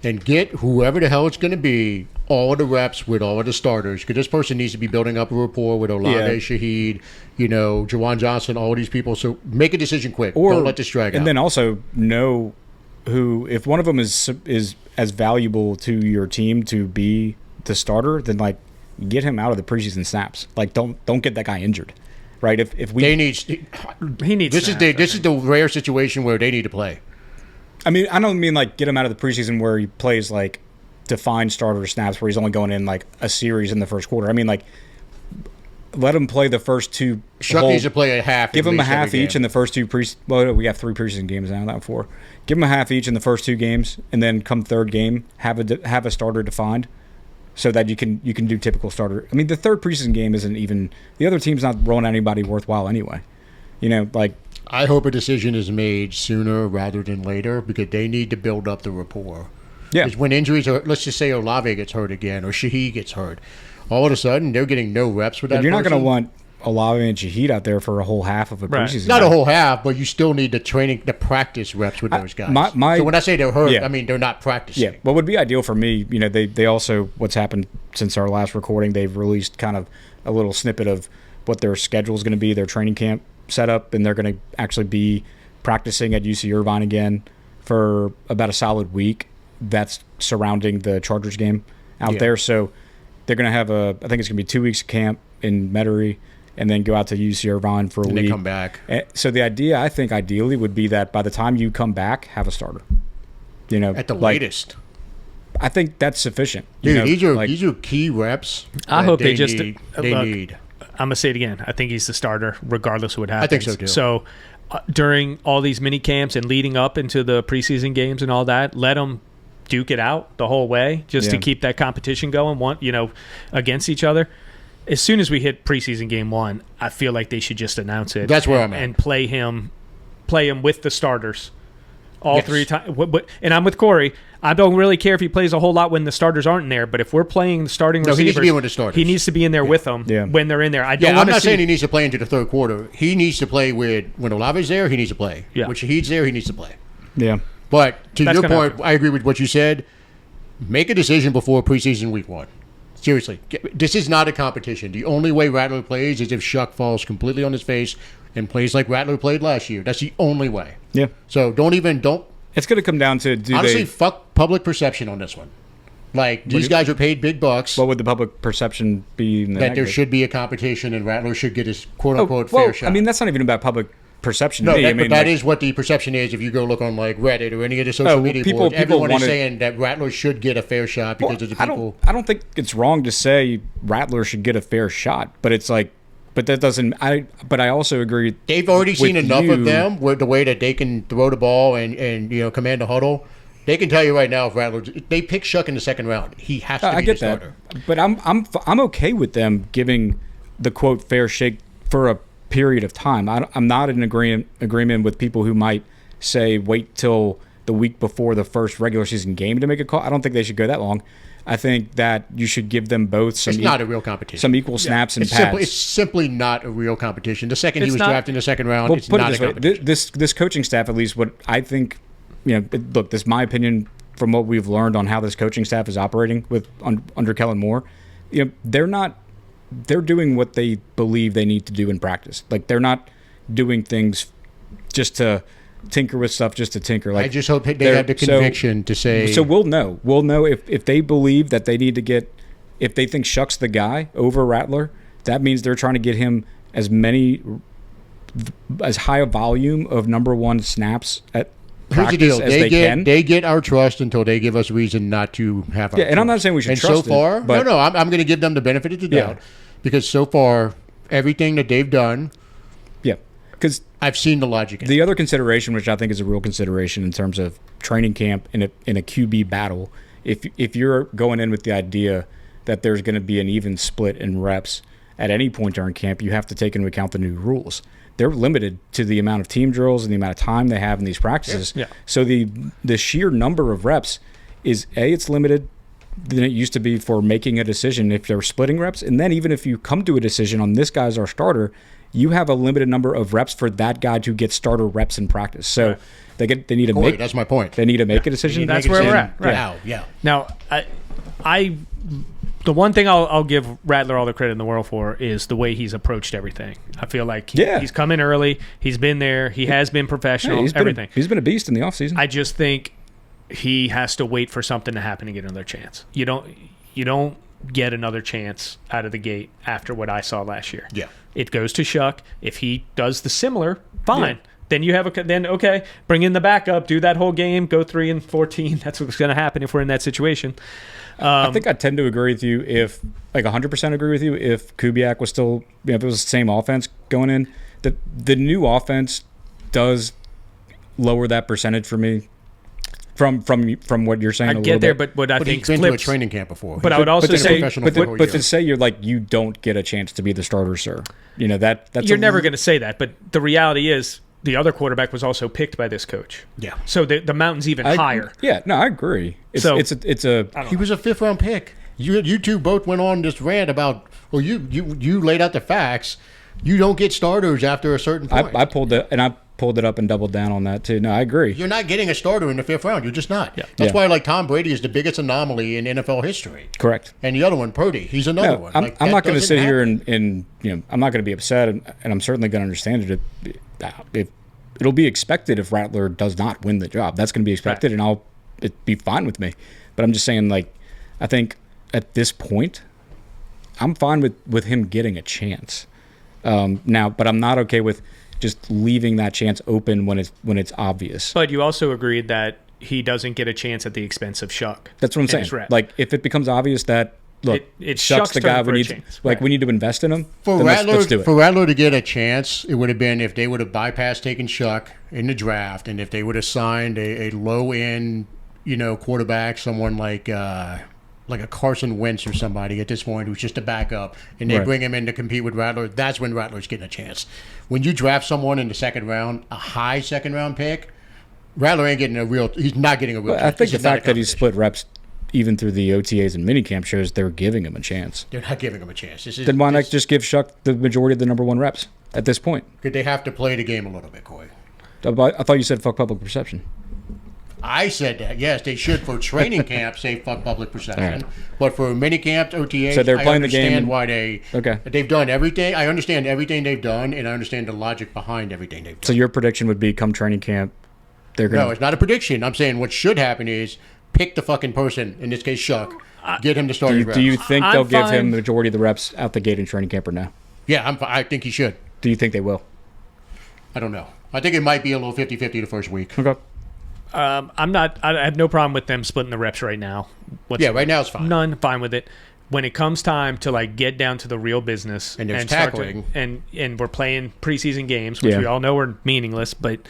and get whoever the hell it's going to be all of the reps with all of the starters, because this person needs to be building up a rapport with Olave, Shaheed, Jawan Johnson, all these people. So make a decision quick. Don't let this drag out. And then also know who, if one of them is as valuable to your team to be the starter, then get him out of the preseason snaps. Don't get that guy injured, right? If we he needs this is the rare situation where they need to play. I mean, I don't mean get him out of the preseason where he plays defined starter snaps where he's only going in a series in the first quarter. I mean, let him play the first 2. Shuck needs to play a half. Give him a half each in the first 2 well, we have 3 preseason games now, not 4. Give him a half each in the first 2 games, and then come third game, have a starter defined, so that you can do typical starter. I mean, the third preseason game isn't even, the other team's not rolling anybody worthwhile anyway. I hope a decision is made sooner rather than later, because they need to build up the rapport. Yeah. Because when injuries are, let's just say Olave gets hurt again or Shaheed gets hurt, all of a sudden they're getting no reps with that. But you're not person. going to want Olave and Shaheed out there for a whole half of a preseason. Not a whole half, but you still need the practice reps with those guys. So when I say they're hurt, I mean they're not practicing. Yeah. What would be ideal for me, they also, what's happened since our last recording, they've released kind of a little snippet of what their schedule is going to be, their training camp setup, and they're going to actually be practicing at UC Irvine again for about a solid week. That's surrounding the Chargers game out there. So they're going to have I think it's going to be 2 weeks of camp in Metairie, and then go out to UC Irvine for a week. And come back. So the idea, I think, ideally would be that by the time you come back, have a starter. At the latest. I think that's sufficient. Dude, these are key reps. I hope they need. I'm going to say it again. I think he's the starter regardless of what happens. I think so, too. So during all these mini camps and leading up into the preseason games and all that, let them duke it out the whole way just to keep that competition going, against each other. As soon as we hit preseason game 1, I feel like they should just announce it. That's where I'm at. And play him with the starters all 3 times. And I'm with Corey. I don't really care if he plays a whole lot when the starters aren't in there, but if we're playing the starting receivers, he needs to be with the starters. He needs to be in there with them when they're in there. I'm not saying he needs to play into the third quarter. He needs to play when Olave's there. He needs to play. Yeah. When Shaheed's there, he needs to play. Yeah. But to your point, I agree with what you said. Make a decision before preseason week 1. Seriously, this is not a competition. The only way Rattler plays is if Shuck falls completely on his face and plays like Rattler played last year. That's the only way. Yeah. So don't. It's going to come down to honestly, fuck public perception on this one. These guys are paid big bucks. What would the public perception be? That there should be a competition and Rattler should get his quote-unquote fair shot. I mean, that's not even about public perception to me. But that is what the perception is if you go look on Reddit or any of the social media boards. Everyone is saying that Rattler should get a fair shot because of the people. I don't think it's wrong to say Rattler should get a fair shot, but it's but that doesn't. But I also agree. They've already seen enough of them with the way that they can throw the ball and command the huddle. They can tell you right now if Rattler. They pick Shuck in the second round. He has to be the starter. But I'm okay with them giving the quote fair shake for a period of time. I'm not in agreement with people who might say wait till the week before the first regular season game to make a call. I don't think they should go that long. I think that you should give them both some. It's not a real competition. Some equal snaps and pads. It's simply not a real competition. The second he was drafted in the second round, it's put not it a competition. This coaching staff, at least, what I think, look, this is my opinion from what we've learned on how this coaching staff is operating under Kellen Moore. They're doing what they believe they need to do in practice. Like, they're not doing things just to tinker with stuff just to tinker. Like, I just hope they have the conviction to say. So we'll know. We'll know if they believe that they need to get, if they think Shuck's the guy over Rattler, that means they're trying to get him as high a volume of number one snaps at practice Here's the deal. as they can. They get our trust until they give us reason not to have our trust. And I'm not saying we should trust so far, it, but I'm going to give them the benefit of the doubt because so far, everything that they've done, because I've seen the logic in the other consideration, which I think is a real consideration in terms of training camp in a QB battle, if you're going in with the idea that there's going to be an even split in reps at any point during camp, you have to take into account the new rules. They're limited to the amount of team drills and the amount of time they have in these practices. Yeah. So the sheer number of reps is, it's limited than it used to be for making a decision if they're splitting reps. And then even if you come to a decision on this guy's our starter, you have a limited number of reps for that guy to get starter reps in practice. So they need to make. That's my point. They need to make a decision. That's where we're at. Right. Yeah. Now, the one thing I'll give Rattler all the credit in the world for is the way he's approached everything. I feel like he's come in early. He's been there. He has been professional. Everything. He's been a beast in the offseason. I just think he has to wait for something to happen to get another chance. You don't get another chance out of the gate after what I saw last year. Yeah. It goes to Shuck. If he does the similar, fine. Yeah. Then you have bring in the backup, do that whole game, go 3-14. That's what's going to happen if we're in that situation. I think I tend to agree with you 100% agree with you if Kubiak was still, if it was the same offense going in. The new offense does lower that percentage for me from what you're saying. I get there, but what I think he's been to a training camp before. But I would also say, but to say you're like, you don't get a chance to be the starter, sir. That's you're never going to say that. But the reality is, the other quarterback was also picked by this coach. Yeah. So the mountain's even higher. Yeah. No, I agree. He was a 5th round pick. You two both went on this rant about. Well, you laid out the facts. You don't get starters after a certain point. I pulled it up and doubled down on that too. No, I agree. You're not getting a starter in the 5th round. You're just not. Yeah. That's why Tom Brady is the biggest anomaly in NFL history. Correct. And the other one, Purdy, he's another one. I'm not going to sit here and I'm not going to be upset, and I'm certainly going to understand it. If it'll be expected if Rattler does not win the job, that's going to be expected, and it'd be fine with me. But I'm just saying, I think at this point, I'm fine with him getting a chance. Now, but I'm not okay with just leaving that chance open when it's obvious. But you also agreed that he doesn't get a chance at the expense of Shuck. That's what I'm saying. Like, if it becomes obvious that, look, it's Shuck's the guy we need. We need to invest in him. Let's do it. For Rattler to get a chance, it would have been if they would have bypassed taking Shuck in the draft, and if they would have signed a low end, quarterback, someone like a Carson Wentz or somebody at this point who's just a backup, and they bring him in to compete with Rattler. That's when Rattler's getting a chance. When you draft someone in the 2nd round, a high 2nd round pick, Rattler ain't getting he's not getting a real chance. I think the fact that he's split reps even through the OTAs and minicamp shows they're giving him a chance. They're not giving him a chance. Then why not just give Shuck the majority of the number one reps at this point? Could they have to play the game a little bit, Coy? I thought you said fuck public perception. I said that. Yes, they should for training camp say fuck public perception. Right. But for minicamp, OTAs, so they're playing the game. I understand why they've done everything. I understand everything they've done, and I understand the logic behind everything they've done. So your prediction would be come training camp, they're going to... No, it's not a prediction. I'm saying what should happen is pick the fucking person, in this case Shuck, get him to start his reps. Do you think they'll give him the majority of the reps out the gate in training camp or no? Yeah, I think he should. Do you think they will? I don't know. I think it might be a little 50-50 the first week. Okay. I have no problem with them splitting the reps right now. Right now it's fine. None, fine with it. When it comes time to get down to the real business and there's tackling and we're playing preseason games, which we all know are meaningless, but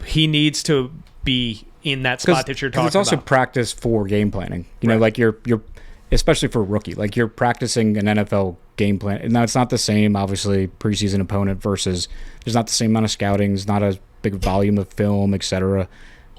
he needs to be in that spot that you're talking about. It's also practice for game planning. You know, you're especially for a rookie, you're practicing an NFL game plan. Now it's not the same, obviously, preseason opponent versus there's not the same amount of scouting, it's not a big volume of film, etc.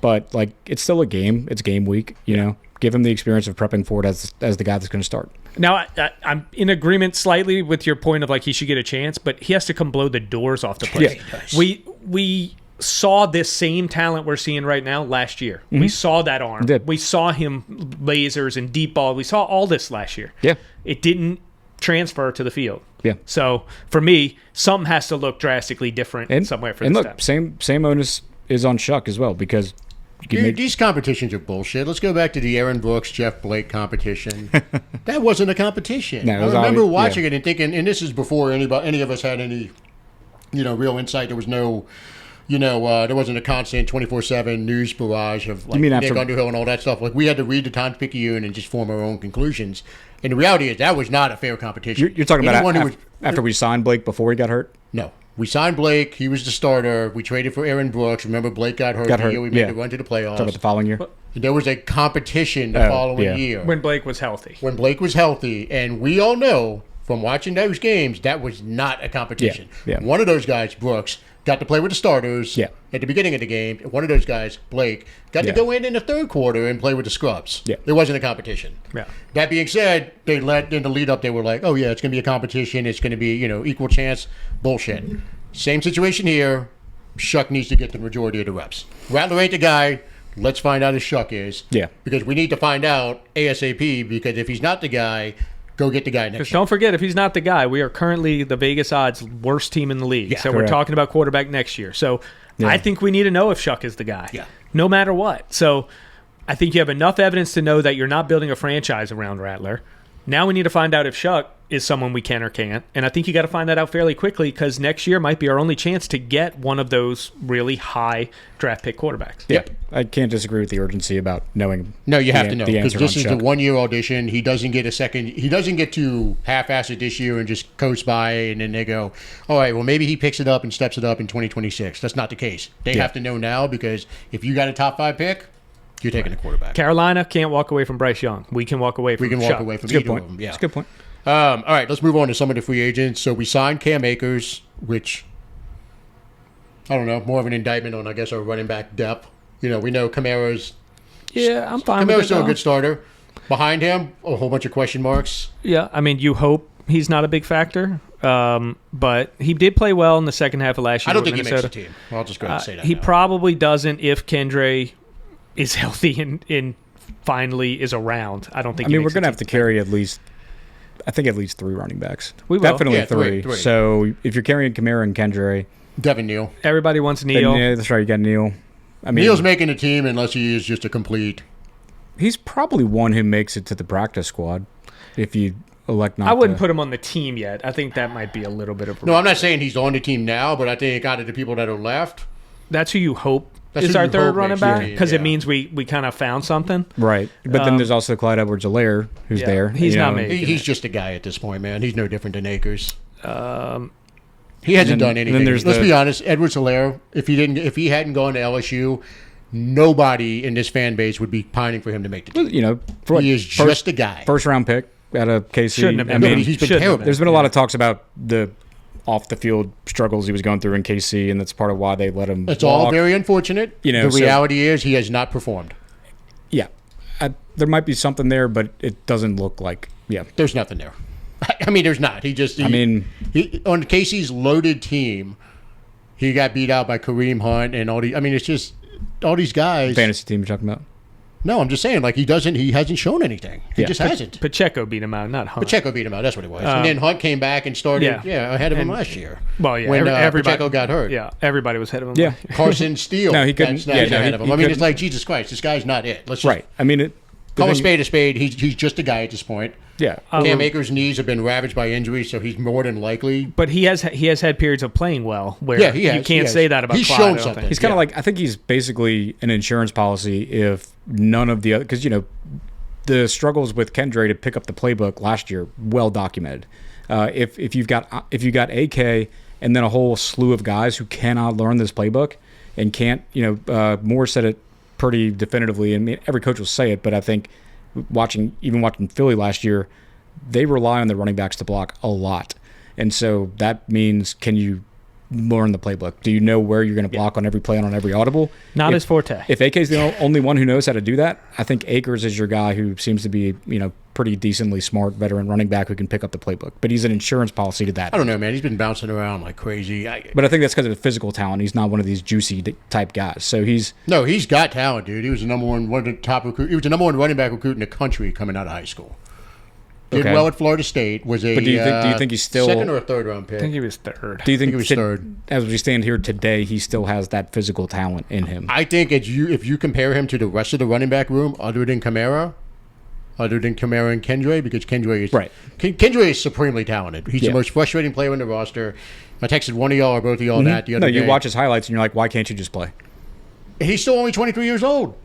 But it's still a game. It's game week, you know. Give him the experience of prepping for it as the guy that's going to start. Now, I'm in agreement slightly with your point of like he should get a chance, but he has to come blow the doors off the place. Yeah. We saw this same talent we're seeing right now last year. Mm-hmm. We saw that arm. We saw him lasers and deep ball. We saw all this last year. Yeah. It didn't transfer to the field. Yeah. So for me, something has to look drastically different somewhere for this step. Same onus is on Shuck as well, because these competitions are bullshit. Let's go back to the Aaron Brooks, Jeff Blake competition. That wasn't a competition. No, I remember watching it and thinking, and this is before any of us had any, real insight. There was no, there wasn't a constant 24/7 news barrage of like Nick Underhill and all that stuff. Like we had to read the Times-Picayune and just form our own conclusions. And the reality is that was not a fair competition. You're talking about after we signed Blake before he got hurt? No. We signed Blake. He was the starter. We traded for Aaron Brooks. Remember, Blake got hurt the year we made the run to the playoffs. Talking about the following year? There was a competition the following year. When Blake was healthy. And we all know from watching those games, that was not a competition. Yeah. One of those guys, Brooks, got to play with the starters at the beginning of the game. And one of those guys, Blake, got to go in the third quarter and play with the scrubs. Yeah. It wasn't a competition. Yeah. That being said, in the lead up, they were like, oh, yeah, it's going to be a competition. It's going to be, equal chance. Bullshit. Same situation here. Shuck needs to get the majority of the reps. Rattler ain't the guy. Let's find out if Shuck is. Yeah. Because we need to find out ASAP, because if he's not the guy, go get the guy next year. Because don't forget, if he's not the guy, we are currently the Vegas odds worst team in the league. Yeah, so we're talking about quarterback next year. So I think we need to know if Shuck is the guy. Yeah. No matter what. So I think you have enough evidence to know that you're not building a franchise around Rattler. Now we need to find out if Shuck is someone we can or can't. And I think you got to find that out fairly quickly, because next year might be our only chance to get one of those really high draft pick quarterbacks. Yeah. I can't disagree with the urgency about knowing. No, you have to know, because this is the 1 year audition. He doesn't get a second. He doesn't get to half-ass it this year and just coast by, and then they go, all right, well, maybe he picks it up and steps it up in 2026. That's not the case. They have to know now, because if you got a top 5 pick, you're taking a quarterback. Carolina can't walk away from Bryce Young. We can walk away from Shuck. Walk away from either of them. Yeah. That's a good point. All right, let's move on to some of the free agents. So we signed Cam Akers, which, I don't know, more of an indictment on, I guess, our running back depth. We know Kamara's... Yeah, I'm fine with it. Kamara's still a good starter. Behind him, a whole bunch of question marks. Yeah, I mean, you hope he's not a big factor. But he did play well in the second half of last year. I don't think he makes the team. I'll just go ahead and say that. He probably doesn't if Kendre is healthy and finally is around. I don't think. We're going to have to carry at least 3 running backs. We will. Definitely three. So if you're carrying Kamara and Kendre, Devin Neal. Everybody wants Neal. Yeah, that's right. You got Neal. Neal's making the team unless he is just a complete. He's probably one who makes it to the practice squad. If you elect not, I wouldn't put him on the team yet. I think that might be a little bit of. No, I'm not saying he's on the team now, but I think out of the people that are left, that's who you hope. Is our third running back, because it means we kind of found something, right? But then there's also Clyde Edwards-Helaire, who's there. He's not making. He's just a guy at this point, man. He's no different than Akers. He hasn't done anything. Let's be honest, Edwards-Helaire. If he hadn't gone to LSU, nobody in this fan base would be pining for him to make the team. He is just a guy. First round pick out of KC. Shouldn't have been. He's been terrible. There's been a lot of talks about the off the field struggles he was going through in KC, and that's part of why they let him. It's all very unfortunate. The reality is he has not performed. Yeah, there might be something there, but it doesn't look like. Yeah, there's nothing there. There's not. He on KC's loaded team, he got beat out by Kareem Hunt and all these. It's just all these guys. Fantasy team you're talking about? No, I'm just saying, he hasn't shown anything. He just hasn't. Pacheco beat him out, not Hunt. Pacheco beat him out, that's what it was. And then Hunt came back and started ahead of him last year. Well, yeah. When Pacheco got hurt. Yeah, everybody was ahead of him. Yeah. Carson Steele. No, he couldn't. Ahead of him. It's like, Jesus Christ, this guy's not it. Let's just right. call a spade a spade. He's just a guy at this point. Yeah. Cam Akers' knees have been ravaged by injury, so he's more than likely. But he has had periods of playing well where you can't say that about He's Clyde, shown something. He's kind of like, I think he's basically an insurance policy if none of the other, because the struggles with Kendre to pick up the playbook last year, well documented. If you got AK and then a whole slew of guys who cannot learn this playbook and can't, Moore said it pretty definitively, and every coach will say it, but I think watching Philly last year, they rely on the running backs to block a lot. And so that means, can you learn the playbook? Do you know where you're going to block on every play and on every audible? Not his forte. If AK's the only one who knows how to do that, I think Akers is your guy who seems to be, pretty decently smart veteran running back who can pick up the playbook. But he's an insurance policy to that. I don't know, man. He's been bouncing around like crazy. But I think that's because of his physical talent. He's not one of these juicy type guys. So he's got talent, dude. He was the one of the top recruit. He was the number one running back recruit in the country coming out of high school. Did well at Florida State. Was a. But do you think he's still second or a third round pick? I think he was third. Do you think he was third? As we stand here today, he still has that physical talent in him? I think if you compare him to the rest of the running back room, other than Kamara and Kendra, because Kendra is right. Kendra is supremely talented. He's the most frustrating player in the roster. I texted one of y'all or both of y'all that the other day. You watch his highlights and you're like, why can't you just play? He's still only 23 years old.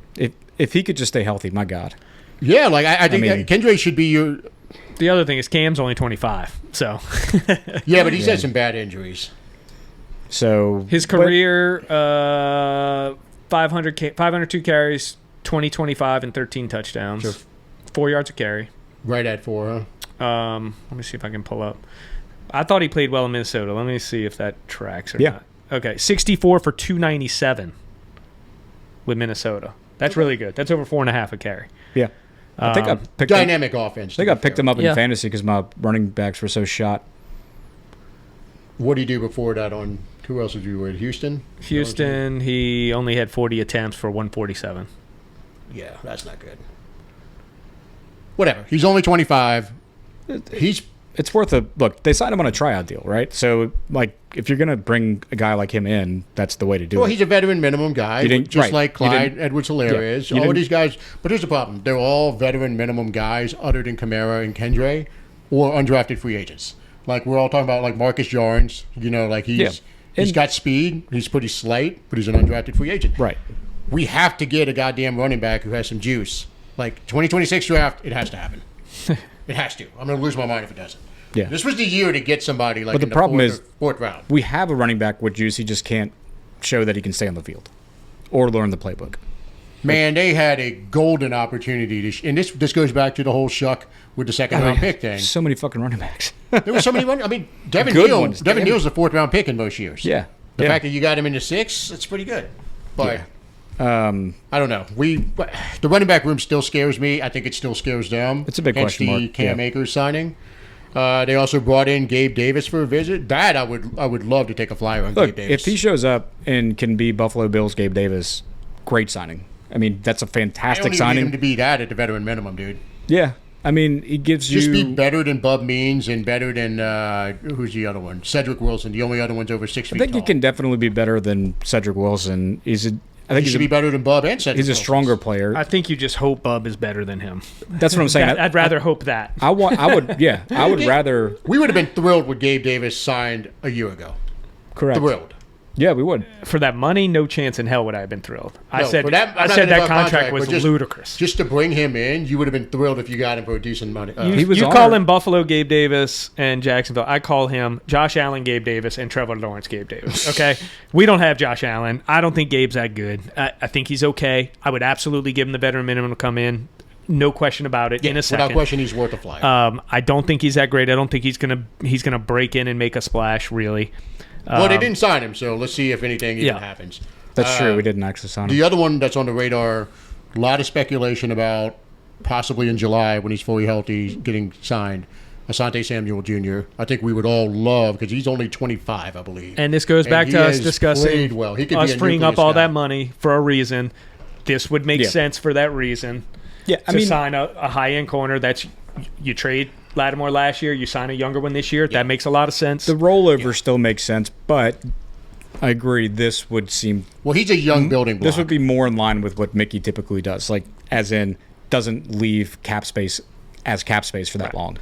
If he could just stay healthy, my God. Yeah, like I think Kendra should be your. The other thing is Cam's only 25, so. Yeah, but he's had some bad injuries. So his career, 502 carries, 25, and 13 touchdowns. Sure. 4 yards a carry. Right at 4, huh? Let me see if I can pull up. I thought he played well in Minnesota. Let me see if that tracks or not. Okay, 64 for 297 with Minnesota. That's really good. That's over 4.5 a carry. Yeah. I think I picked dynamic offense. I think I picked him up in fantasy because my running backs were so shot. What did he do before that? On who else did you with? Houston, he only had 40 attempts for 147. Yeah, that's not good. Whatever. He's only 25. It's worth a look. They signed him on a tryout deal, right? So, if you're going to bring a guy like him in, that's the way to do it. Well, he's a veteran minimum guy, just like Clyde Edwards-Helaire is. All of these guys. But here's the problem. They're all veteran minimum guys other than Kamara and Kendra or undrafted free agents. Like, we're all talking about, like, Marcus Jarns. He's got speed. He's pretty slight, but he's an undrafted free agent. Right. We have to get a goddamn running back who has some juice. Like, 2026 draft, it has to happen. It has to. I'm going to lose my mind if it doesn't. Yeah. This was the year to get somebody like but the problem is fourth round. We have a running back with juice. He just can't show that he can stay on the field or learn the playbook. Man, they had a golden opportunity to and this goes back to the whole shuck with the second round pick thing. So many fucking running backs. There were so many running. I mean, Devin Neal's the fourth round pick in most years. Yeah. The fact that you got him in the 6, that's pretty good. But I don't know. The running back room still scares me. I think it still scares them. It's a big question mark. The Cam Akers signing. They also brought in Gabe Davis for a visit. That I would love to take a flyer on Gabe Davis. If he shows up and can be Buffalo Bills Gabe Davis, great signing. I mean, that's a fantastic signing. I don't even need him to be that at the veteran minimum, dude. Yeah. I mean, he gives just be better than Bub Means and better than who's the other one? Cedric Wilson. The only other one's over 6 feet I think tall. he can definitely be better than Cedric Wilson. I think he should be better than Bub and Cedric. He's a stronger player. I think you just hope Bub is better than him. That's what I'm saying. I'd rather hope that. I would rather. We would have been thrilled with Gabe Davis signed a year ago. Correct. Thrilled. Yeah, we would. For that money, no chance in hell would I have been thrilled. I said that contract was ludicrous. Just to bring him in, you would have been thrilled if you got him for a decent money. You call him Buffalo Gabe Davis and Jacksonville. I call him Josh Allen Gabe Davis and Trevor Lawrence Gabe Davis. Okay? We don't have Josh Allen. I don't think Gabe's that good. I think he's okay. I would absolutely give him the veteran minimum to come in. No question about it. In a second, without question, he's worth a flyer. I don't think he's that great. I don't think he's gonna break in and make a splash. Really. Well, they didn't sign him, so let's see if anything even happens. That's true. We didn't actually sign him. The other one that's on the radar, a lot of speculation about possibly in July when he's fully healthy getting signed, Asante Samuel Jr. I think we would all love because he's only 25, I believe. And this goes back to us discussing us freeing up all that money for a reason. This would make sense for that reason. Yeah, to sign a high-end corner. That's you trade Lattimore last year, you sign a younger one this year. That makes a lot of sense. The rollover still makes sense, but I agree. This would seem he's a young building block. This would be more in line with what Mickey typically does, like as in doesn't leave cap space for that long.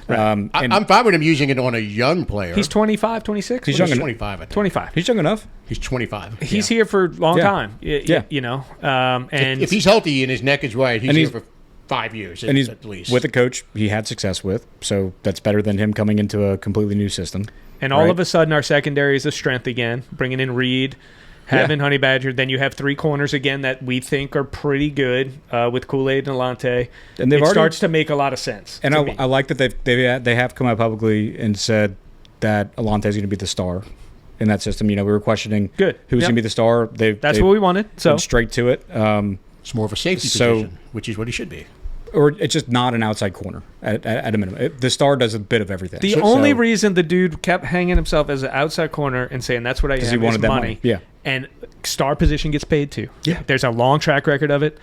Right. I'm fine with him using it on a young player. He's 25, 26. He's young 25. I think. 25. He's young enough. He's 25. He's here for a long time. Yeah. You know, and if he's healthy and his neck is right, he's here for 5 years and he's at least. With a coach he had success with, so that's better than him coming into a completely new system. And all of a sudden our secondary is a strength again, bringing in Reed, having Honey Badger. Then you have 3 corners again that we think are pretty good with Kool-Aid and Alontae. And it starts to make a lot of sense. And I like that they have come out publicly and said that Alontae is going to be the star in that system. We were questioning Good. who's going to be the star. That's what we wanted. So went straight to it. It's more of a safety position, which is what he should be. Or it's just not an outside corner at a minimum. The star does a bit of everything. The only reason the dude kept hanging himself as an outside corner and saying that's what I am he wanted is that money. Yeah. And star position gets paid too. Yeah. There's a long track record of it.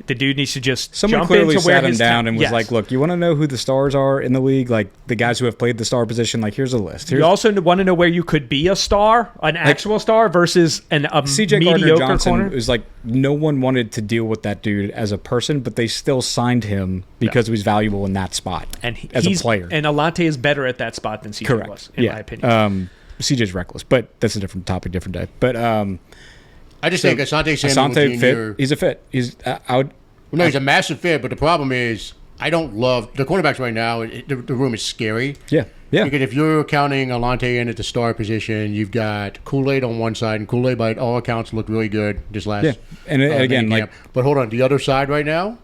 The dude needs to just Someone jump clearly into where sat him his down and was yes. like, look, you want to know who the stars are in the league? Like the guys who have played the star position, like here's a list. You also want to know where you could be a star, an actual star, versus a CJ mediocre Gardner-Johnson corner. was like, no one wanted to deal with that dude as a person, but they still signed him because he was valuable in that spot And as a player. And Alontae is better at that spot than CJ Correct. was, in my opinion. CJ's reckless, but that's a different topic, different day. But I just think Asante Samuel Jr. fit. He's a fit. He's he's a massive fit, but the problem is I don't love the cornerbacks right now. The room is scary. Yeah. Because if you're counting Alontae in at the star position, you've got Kool-Aid on one side, and Kool-Aid by all accounts looked really good this last. And again, camp. But hold on, the other side right now,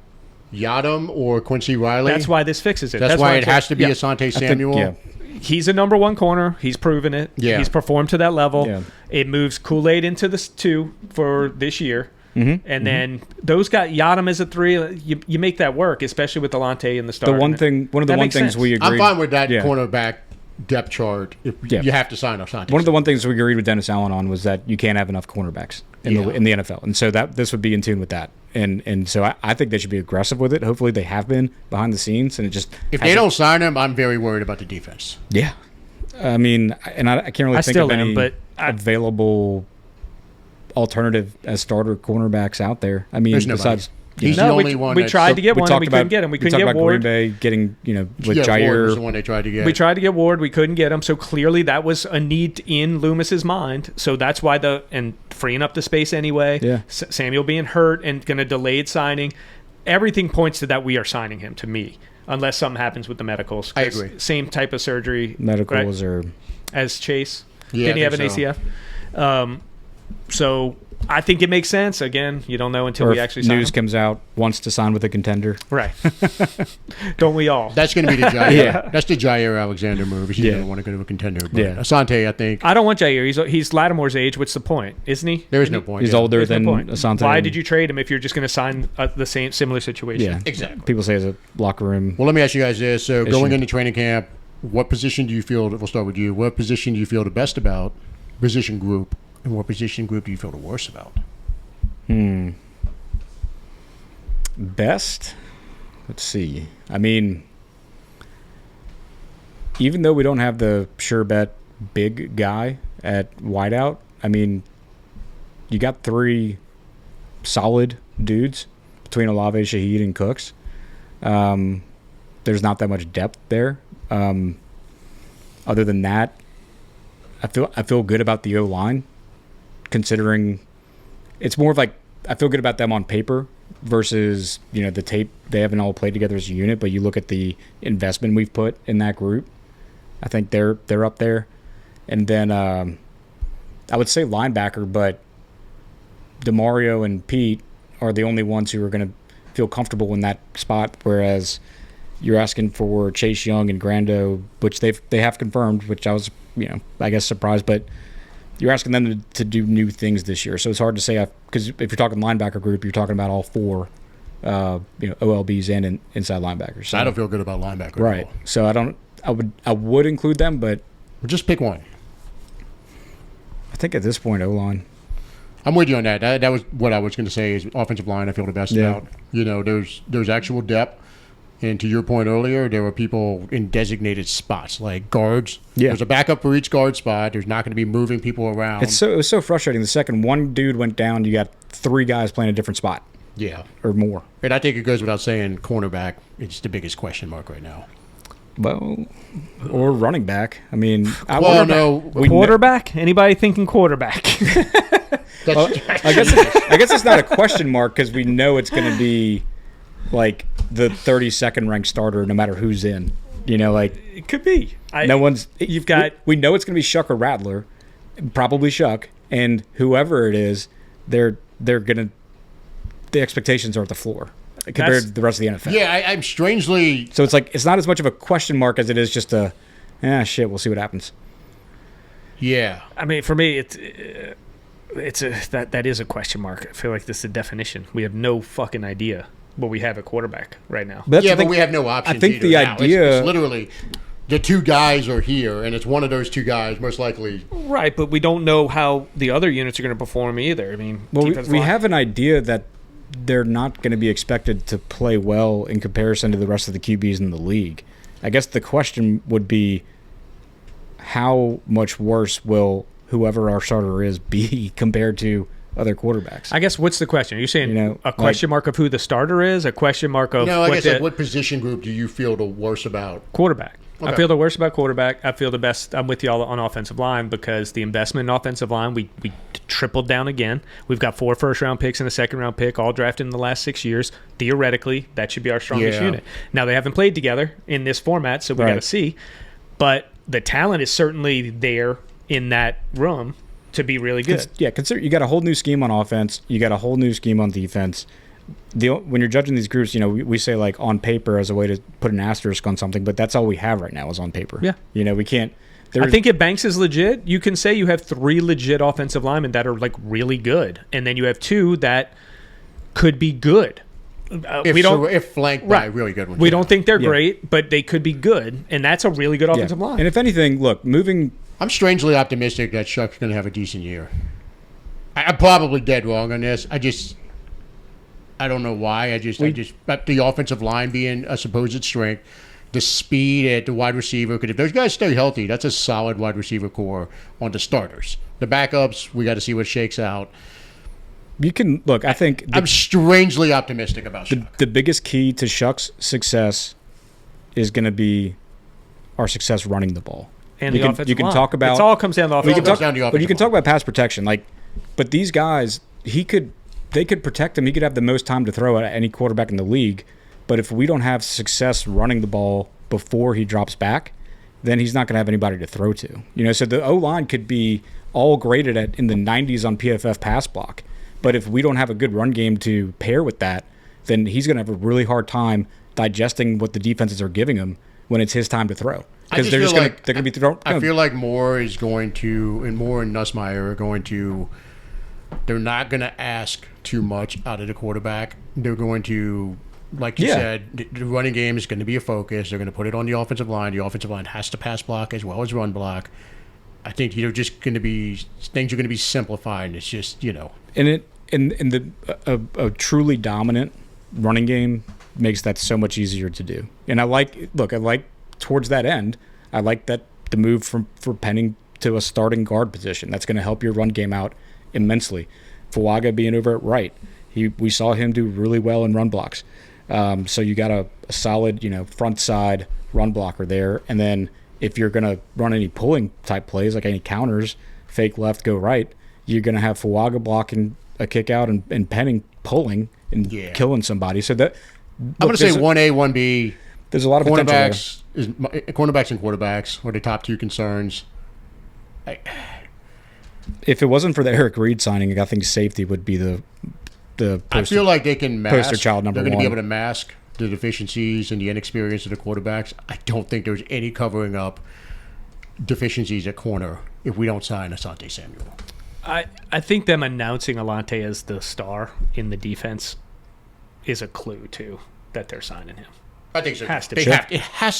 Yadam or Quincy Riley. That's why this fixes it. That's why it has to be Asante Samuel. He's a number one corner. He's proven it. Yeah. He's performed to that level. Yeah. It moves Kool-Aid into the 2 for this year. And then those got Yadam as a 3. You make that work, especially with Alontae in the start. One of the things we agreed. I'm fine with that cornerback depth chart. You have to sign Asante. One of the things we agreed with Dennis Allen on was that you can't have enough cornerbacks in the NFL, and so that this would be in tune with that. And so I think they should be aggressive with it. Hopefully they have been behind the scenes, and it just if they don't sign him, I'm very worried about the defense. Yeah, I mean, and I can't really think of any available alternative as starter cornerbacks out there. I mean, besides he's the only one. We tried to get one. We couldn't get him. We couldn't get Ward. Green Bay getting with Jair. Jair. Ward was the one they tried to get. We tried to get Ward. We couldn't get him. So clearly that was a need in Loomis's mind. So that's why and freeing up the space anyway. Yeah. Samuel being hurt and going to delayed signing. Everything points to that we are signing him. To me, unless something happens with the medicals. I agree. Same type of surgery. Medicals right? As Chase. Yeah, didn't he have an ACF? So I think it makes sense. Again, you don't know until we actually sign news him. comes out, wants to sign with a contender. Right. Don't we all? That's going to be the Jair. That's the Jair Alexander move. He's going to want to go to a contender. But Asante, I think. I don't want Jair. He's Lattimore's age. What's the point? Isn't he? There is no point. He's older than Asante. Why did you trade him if you're just going to sign the similar situation? Yeah, exactly. People say it's a locker room. Well, let me ask you guys this. So going into training camp, what position do you feel, we'll start with you, what position do you feel the best about, position group, and what position group do you feel the worst about? Best? Let's see. I mean, even though we don't have the sure bet big guy at wideout, I mean, you got 3 solid dudes between Olave, Shaheed, and Cooks. There's not that much depth there. Other than that, I feel good about the O-line, considering it's more of like I feel good about them on paper versus the tape. They haven't all played together as a unit, but you look at the investment we've put in that group. I think they're up there, and then I would say linebacker, but DeMario and Pete are the only ones who are going to feel comfortable in that spot, whereas you're asking for Chase Young and Grando, which they have confirmed, which I was I guess surprised, but you're asking them to do new things this year, so it's hard to say because if you're talking linebacker group, you're talking about all 4 OLBs and inside linebackers. So, I don't feel good about linebacker, right? So I would include them, but just pick one. I think at this point O-line. I'm with you on that. That was what I was going to say. Is offensive line I feel the best about. There's actual depth. And to your point earlier, there were people in designated spots, like guards. Yeah. There's a backup for each guard spot. There's not going to be moving people around. It was so frustrating. The second one dude went down, you got 3 guys playing a different spot. Yeah. Or more. And I think it goes without saying cornerback is the biggest question mark right now. Well, or running back. I mean, quarterback? Anybody thinking quarterback? I guess it's not a question mark because we know it's going to be like the 32nd ranked starter no matter who's in. It could be. We know it's going to be Shuck or Rattler, probably Shuck, and whoever it is, they're going to the expectations are at the floor compared to the rest of the NFL. Yeah, I'm strangely so it's like it's not as much of a question mark as it is just a shit, we'll see what happens. Yeah. I mean, for me, that is a question mark. I feel like this is the definition. We have no fucking idea what we have at quarterback right now. But we have no options. I think either the now. idea it's literally the two guys are here, and it's one of those two guys most likely. Right, but we don't know how the other units are going to perform either. I mean, we have an idea that they're not going to be expected to play well in comparison to the rest of the QBs in the league. I guess the question would be, how much worse will whoever our starter is be compared to other quarterbacks? I guess what's the question? Are you saying a question mark of who the starter is? A question mark of what position group do you feel the worst about? Quarterback. Okay. I feel the worst about quarterback. I feel the best. I'm with y'all on offensive line because the investment in offensive line, we tripled down again. We've got 4 first-round picks and a second-round pick, all drafted in the last 6 years. Theoretically, that should be our strongest unit. Now, they haven't played together in this format, so we got to see. But the talent is certainly there in that room to be really good. Consider you got a whole new scheme on offense. You got a whole new scheme on defense. When you're judging these groups, we say like on paper as a way to put an asterisk on something, but that's all we have right now is on paper. Yeah. We can't. I think if Banks is legit, you can say you have 3 legit offensive linemen that are like really good, and then you have 2 that could be good. If flanked by really good ones. We don't think they're great, but they could be good, and that's a really good offensive line. And if anything, look, I'm strangely optimistic that Shuck's going to have a decent year. I'm probably dead wrong on this. I don't know why. The offensive line being a supposed strength, the speed at the wide receiver. Because if those guys stay healthy, that's a solid wide receiver core on the starters. The backups, we got to see what shakes out. You can look. I think I'm strangely optimistic about Shuck. The biggest key to Shuck's success is going to be our success running the ball. And the offensive line. Talk about it all comes down to the offensive line. But you can talk about pass protection. But these guys, they could protect him. He could have the most time to throw at any quarterback in the league. But if we don't have success running the ball before he drops back, then he's not going to have anybody to throw to. So the O-line could be all graded in the 90s on PFF pass block. But if we don't have a good run game to pair with that, then he's going to have a really hard time digesting what the defenses are giving him when it's his time to throw. Because they're going to be thrown. I feel like Moore is going to, and Moore and Nussmeier are going to, they're not going to ask too much out of the quarterback. They're going to, like you said, the running game is going to be a focus. They're going to put it on the offensive line. The offensive line has to pass block as well as run block. I think just going to be, things are going to be simplified. It's just, And a truly dominant running game makes that so much easier to do. And I like towards that end, I like that the move for Penning to a starting guard position. That's going to help your run game out immensely. Fuaga being over at right, we saw him do really well in run blocks. So you got a solid, front side run blocker there. And then if you're going to run any pulling type plays, like any counters, fake left, go right, you're going to have Fuaga blocking a kick out and Penning pulling and killing somebody. So that I'm going to say 1A, 1B. There's a lot of cornerbacks and quarterbacks are the top 2 concerns. If it wasn't for the Eric Reed signing, I think safety would be the poster, I feel like they can mask. Poster child number They're going to one. be able to mask the deficiencies and the inexperience of the quarterbacks. I don't think there's any covering up deficiencies at corner if we don't sign Asante Samuel. I think them announcing Alontae as the star in the defense is a clue too that they're signing him. I think so. It has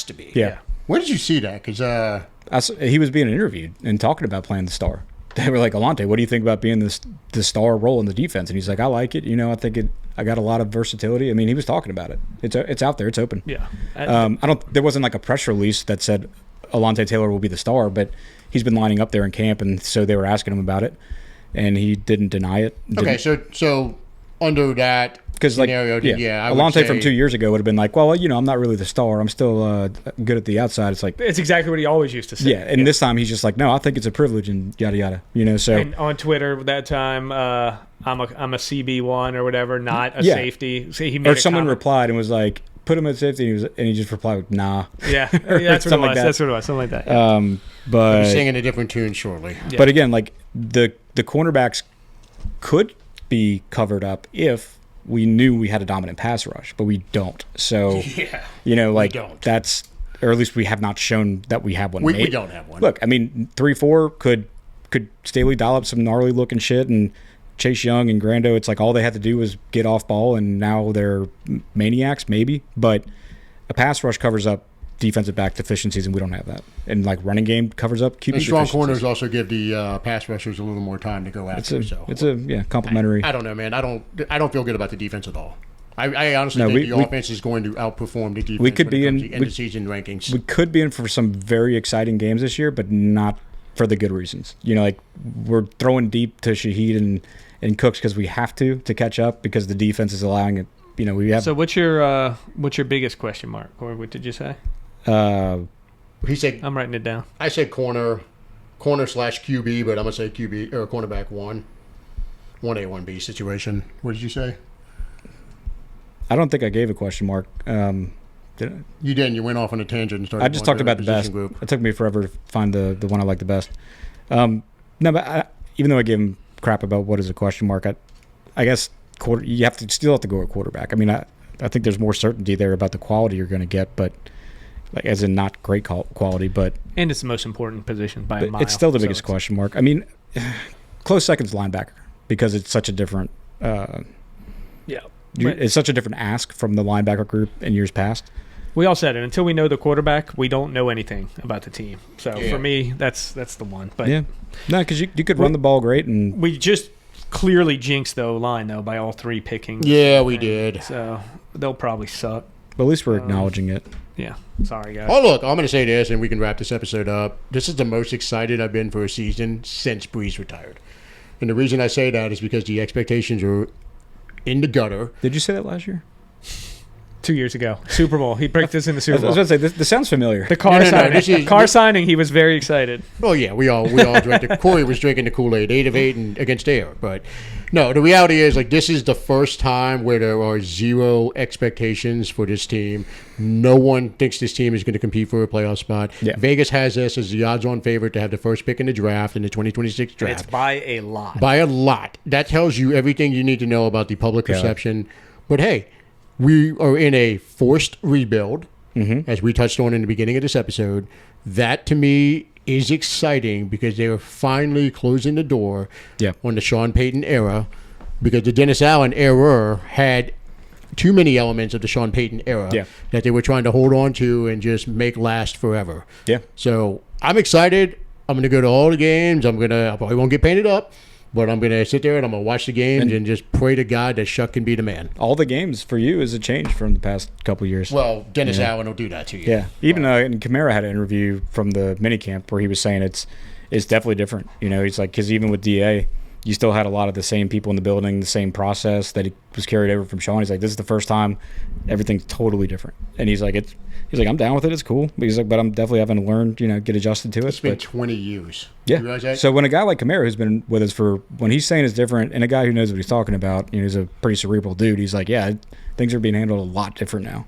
to be. Yeah. Where did you see that? Because he was being interviewed and talking about playing the star. They were like, Alontae, what do you think about being the star role in the defense? And he's like, I like it. I think I got a lot of versatility. I mean, he was talking about it. It's out there. It's open. Yeah. There wasn't like a press release that said Alontae Taylor will be the star, but he's been lining up there in camp, and so they were asking him about it, and he didn't deny it. Okay, so under that scenario, Alontae from 2 years ago would have been like, well, I'm not really the star. I'm still good at the outside. It's like it's exactly what he always used to say. Yeah, and this time he's just like, no, I think it's a privilege and yada yada. So and on Twitter that time, I'm a CB1 or whatever, not a safety. So he made someone replied and was like, put him at safety, and he just replied with, nah. Yeah, that's what it was. That's what it was. Something like that. But I'll be singing a different tune shortly. Yeah. But again, like the cornerbacks could be covered up if we knew we had a dominant pass rush, but we don't. So, we don't. Or at least we have not shown that we have one. We don't have one. Look, I mean, 3-4 could could Staley dial up some gnarly looking shit, and Chase Young and Grando, it's like all they had to do was get off ball, and now they're maniacs, maybe. But a pass rush covers up defensive back deficiencies, and we don't have that. And like running game covers up QB and strong deficiencies. corners also give the pass rushers a little more time to go after. It's a complimentary. I don't know, man. I don't feel good about the defense at all. I honestly think the offense is going to outperform the defense. We could be in end of season rankings. We could be in for some very exciting games this year, but not for the good reasons. You know, like we're throwing deep to Shaheed and Cooks because we have to catch up because the defense is allowing it. You know, we have. So what's your biggest question mark, or what did you say? He said, I'm writing it down. I said corner / QB, but I'm gonna say QB or cornerback 1A 1B situation. What did you say? I don't think I gave a question mark. Did I? You didn't. You went off on a tangent and started. I just talked about the best. Group. It took me forever to find the one I like the best. No, but even though I gave him crap about what is a question mark, I guess you still have to go at quarterback. I mean, I think there's more certainty there about the quality you're going to get, but like as in not great quality, but and it's the most important position by a mile. It's still the biggest question mark. I mean, close second's linebacker because it's such a different. It's such a different ask from the linebacker group in years past. We all said it. Until we know the quarterback, we don't know anything about the team. So for me, that's the one. But yeah, no, because you could run the ball great, and we just clearly jinxed the line though by all three picking. Yeah, we did. So they'll probably suck. But at least we're acknowledging it. Yeah. Sorry, guys. Oh, look, I'm going to say this, and we can wrap this episode up. This is the most excited I've been for a season since Breeze retired. And the reason I say that is because the expectations are in the gutter. Did you say that last year? 2 years ago. Super Bowl. He picked us in the Super Bowl. I was going to say, this sounds familiar. The Carr signing. Signing, he was very excited. Oh, yeah, we all drank Corey was drinking the Kool-Aid, 8 of 8 and against Air. But, no, the reality is, like, this is the first time where there are zero expectations for this team. No one thinks this team is going to compete for a playoff spot. Yeah. Vegas has this as the odds-on favorite to have the first pick in the draft, in the 2026 draft. And it's by a lot. By a lot. That tells you everything you need to know about the public perception. But, hey, we are in a forced rebuild, as we touched on in the beginning of this episode. That, to me, is exciting because they are finally closing the door on the Sean Payton era, because the Dennis Allen era had too many elements of the Sean Payton era that they were trying to hold on to and just make last forever. Yeah. So I'm excited. I'm going to go to all the games. I probably won't get painted up. But I'm going to sit there and I'm going to watch the games and just pray to God that Shuck can be the man. All the games for you is a change from the past couple of years. Well, Dennis Allen will do that to you. Yeah. Even and Kamara had an interview from the minicamp where he was saying it's definitely different. You know, he's like, because even with DA, you still had a lot of the same people in the building, the same process that was carried over from Sean. He's like, this is the first time everything's totally different. And he's like, I'm down with it. It's cool. But he's like, but I'm definitely having to learn, get adjusted to it. It's been 20 years. Yeah. You realize that? So when a guy like Kamara, who's been with us when he's saying it's different, and a guy who knows what he's talking about, he's a pretty cerebral dude. He's like, yeah, things are being handled a lot different now.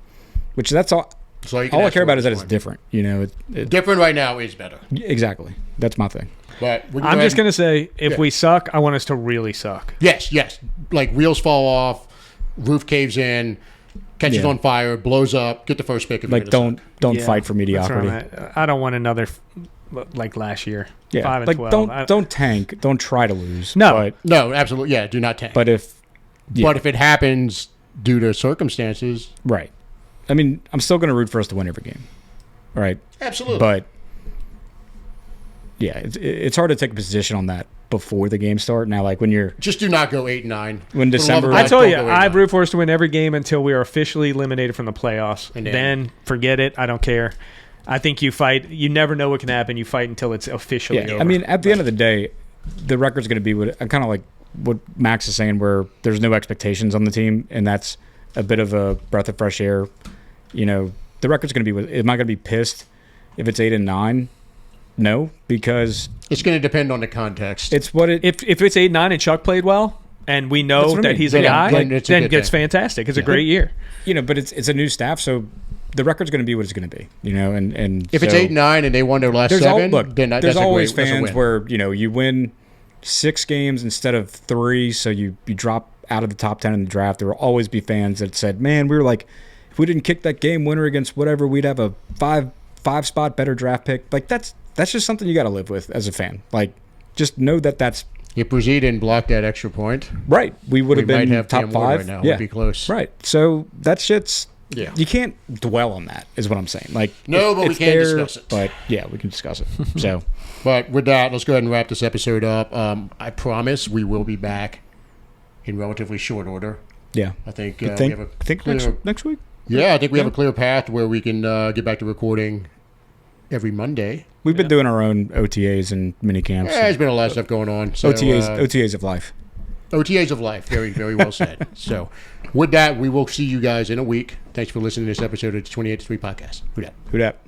Which that's all. All I care about is that it's different. Different right now is better. Exactly. That's my thing. But I'm just going to say, if we suck, I want us to really suck. Yes. Like wheels fall off, roof caves in, catches on fire, blows up, get the first pick. Like don't fight for mediocrity. I don't want another like last year. Yeah. 5 and like 12. don't tank. Don't try to lose. No. No, absolutely. Yeah, do not tank. But if it happens due to circumstances, right. I mean, I'm still going to root for us to win every game. Right? Absolutely. But yeah, it's hard to take a position on that before the game start. Now, like when you're just do not go 8-9. When December, I told you, I root for us to win every game until we are officially eliminated from the playoffs. And then forget it. I don't care. I think you fight. You never know what can happen. You fight until it's officially over. I mean, at the end of the day, the record's going to be kind of like what Max is saying, where there's no expectations on the team, and that's a bit of a breath of fresh air. The record's going to be. Am I going to be pissed if it's 8-9? No, because it's going to depend on the context. It's what if it's 8-9 and Chuck played well, and we know that he's a guy, then it's fantastic. It's a great year. But it's a new staff, so the record's going to be what it's going to be. And if it's 8-9 and they won their last 7, then there's always fans where you win 6 games instead of 3, so you drop out of the top 10 in the draft. There will always be fans that said, "Man, we were like, if we didn't kick that game winner against whatever, we'd have a five spot better draft pick." Like that's just something you got to live with as a fan. Like just know that that's If Brazil didn't block that extra point, right. We would have been might have top 10 five right now. Yeah, We'd be close. right. So that shit's Yeah. You can't dwell on that. Is what I'm saying. Like No, but we it's can there, discuss it. But yeah, we can discuss it. So, But with that, let's go ahead and wrap this episode up. I promise we will be back in relatively short order. yeah, I think I we think, have a I think clear, next week. Yeah, I think we have a clear path where we can get back to recording every Monday. We've been doing our own OTAs and mini camps. Yeah, there's been a lot of stuff going on. So, OTAs of life. OTAs of life. Very, very well said. So, with that, we will see you guys in a week. Thanks for listening to this episode of the 28 to 3 podcast. Who dat? Who dat?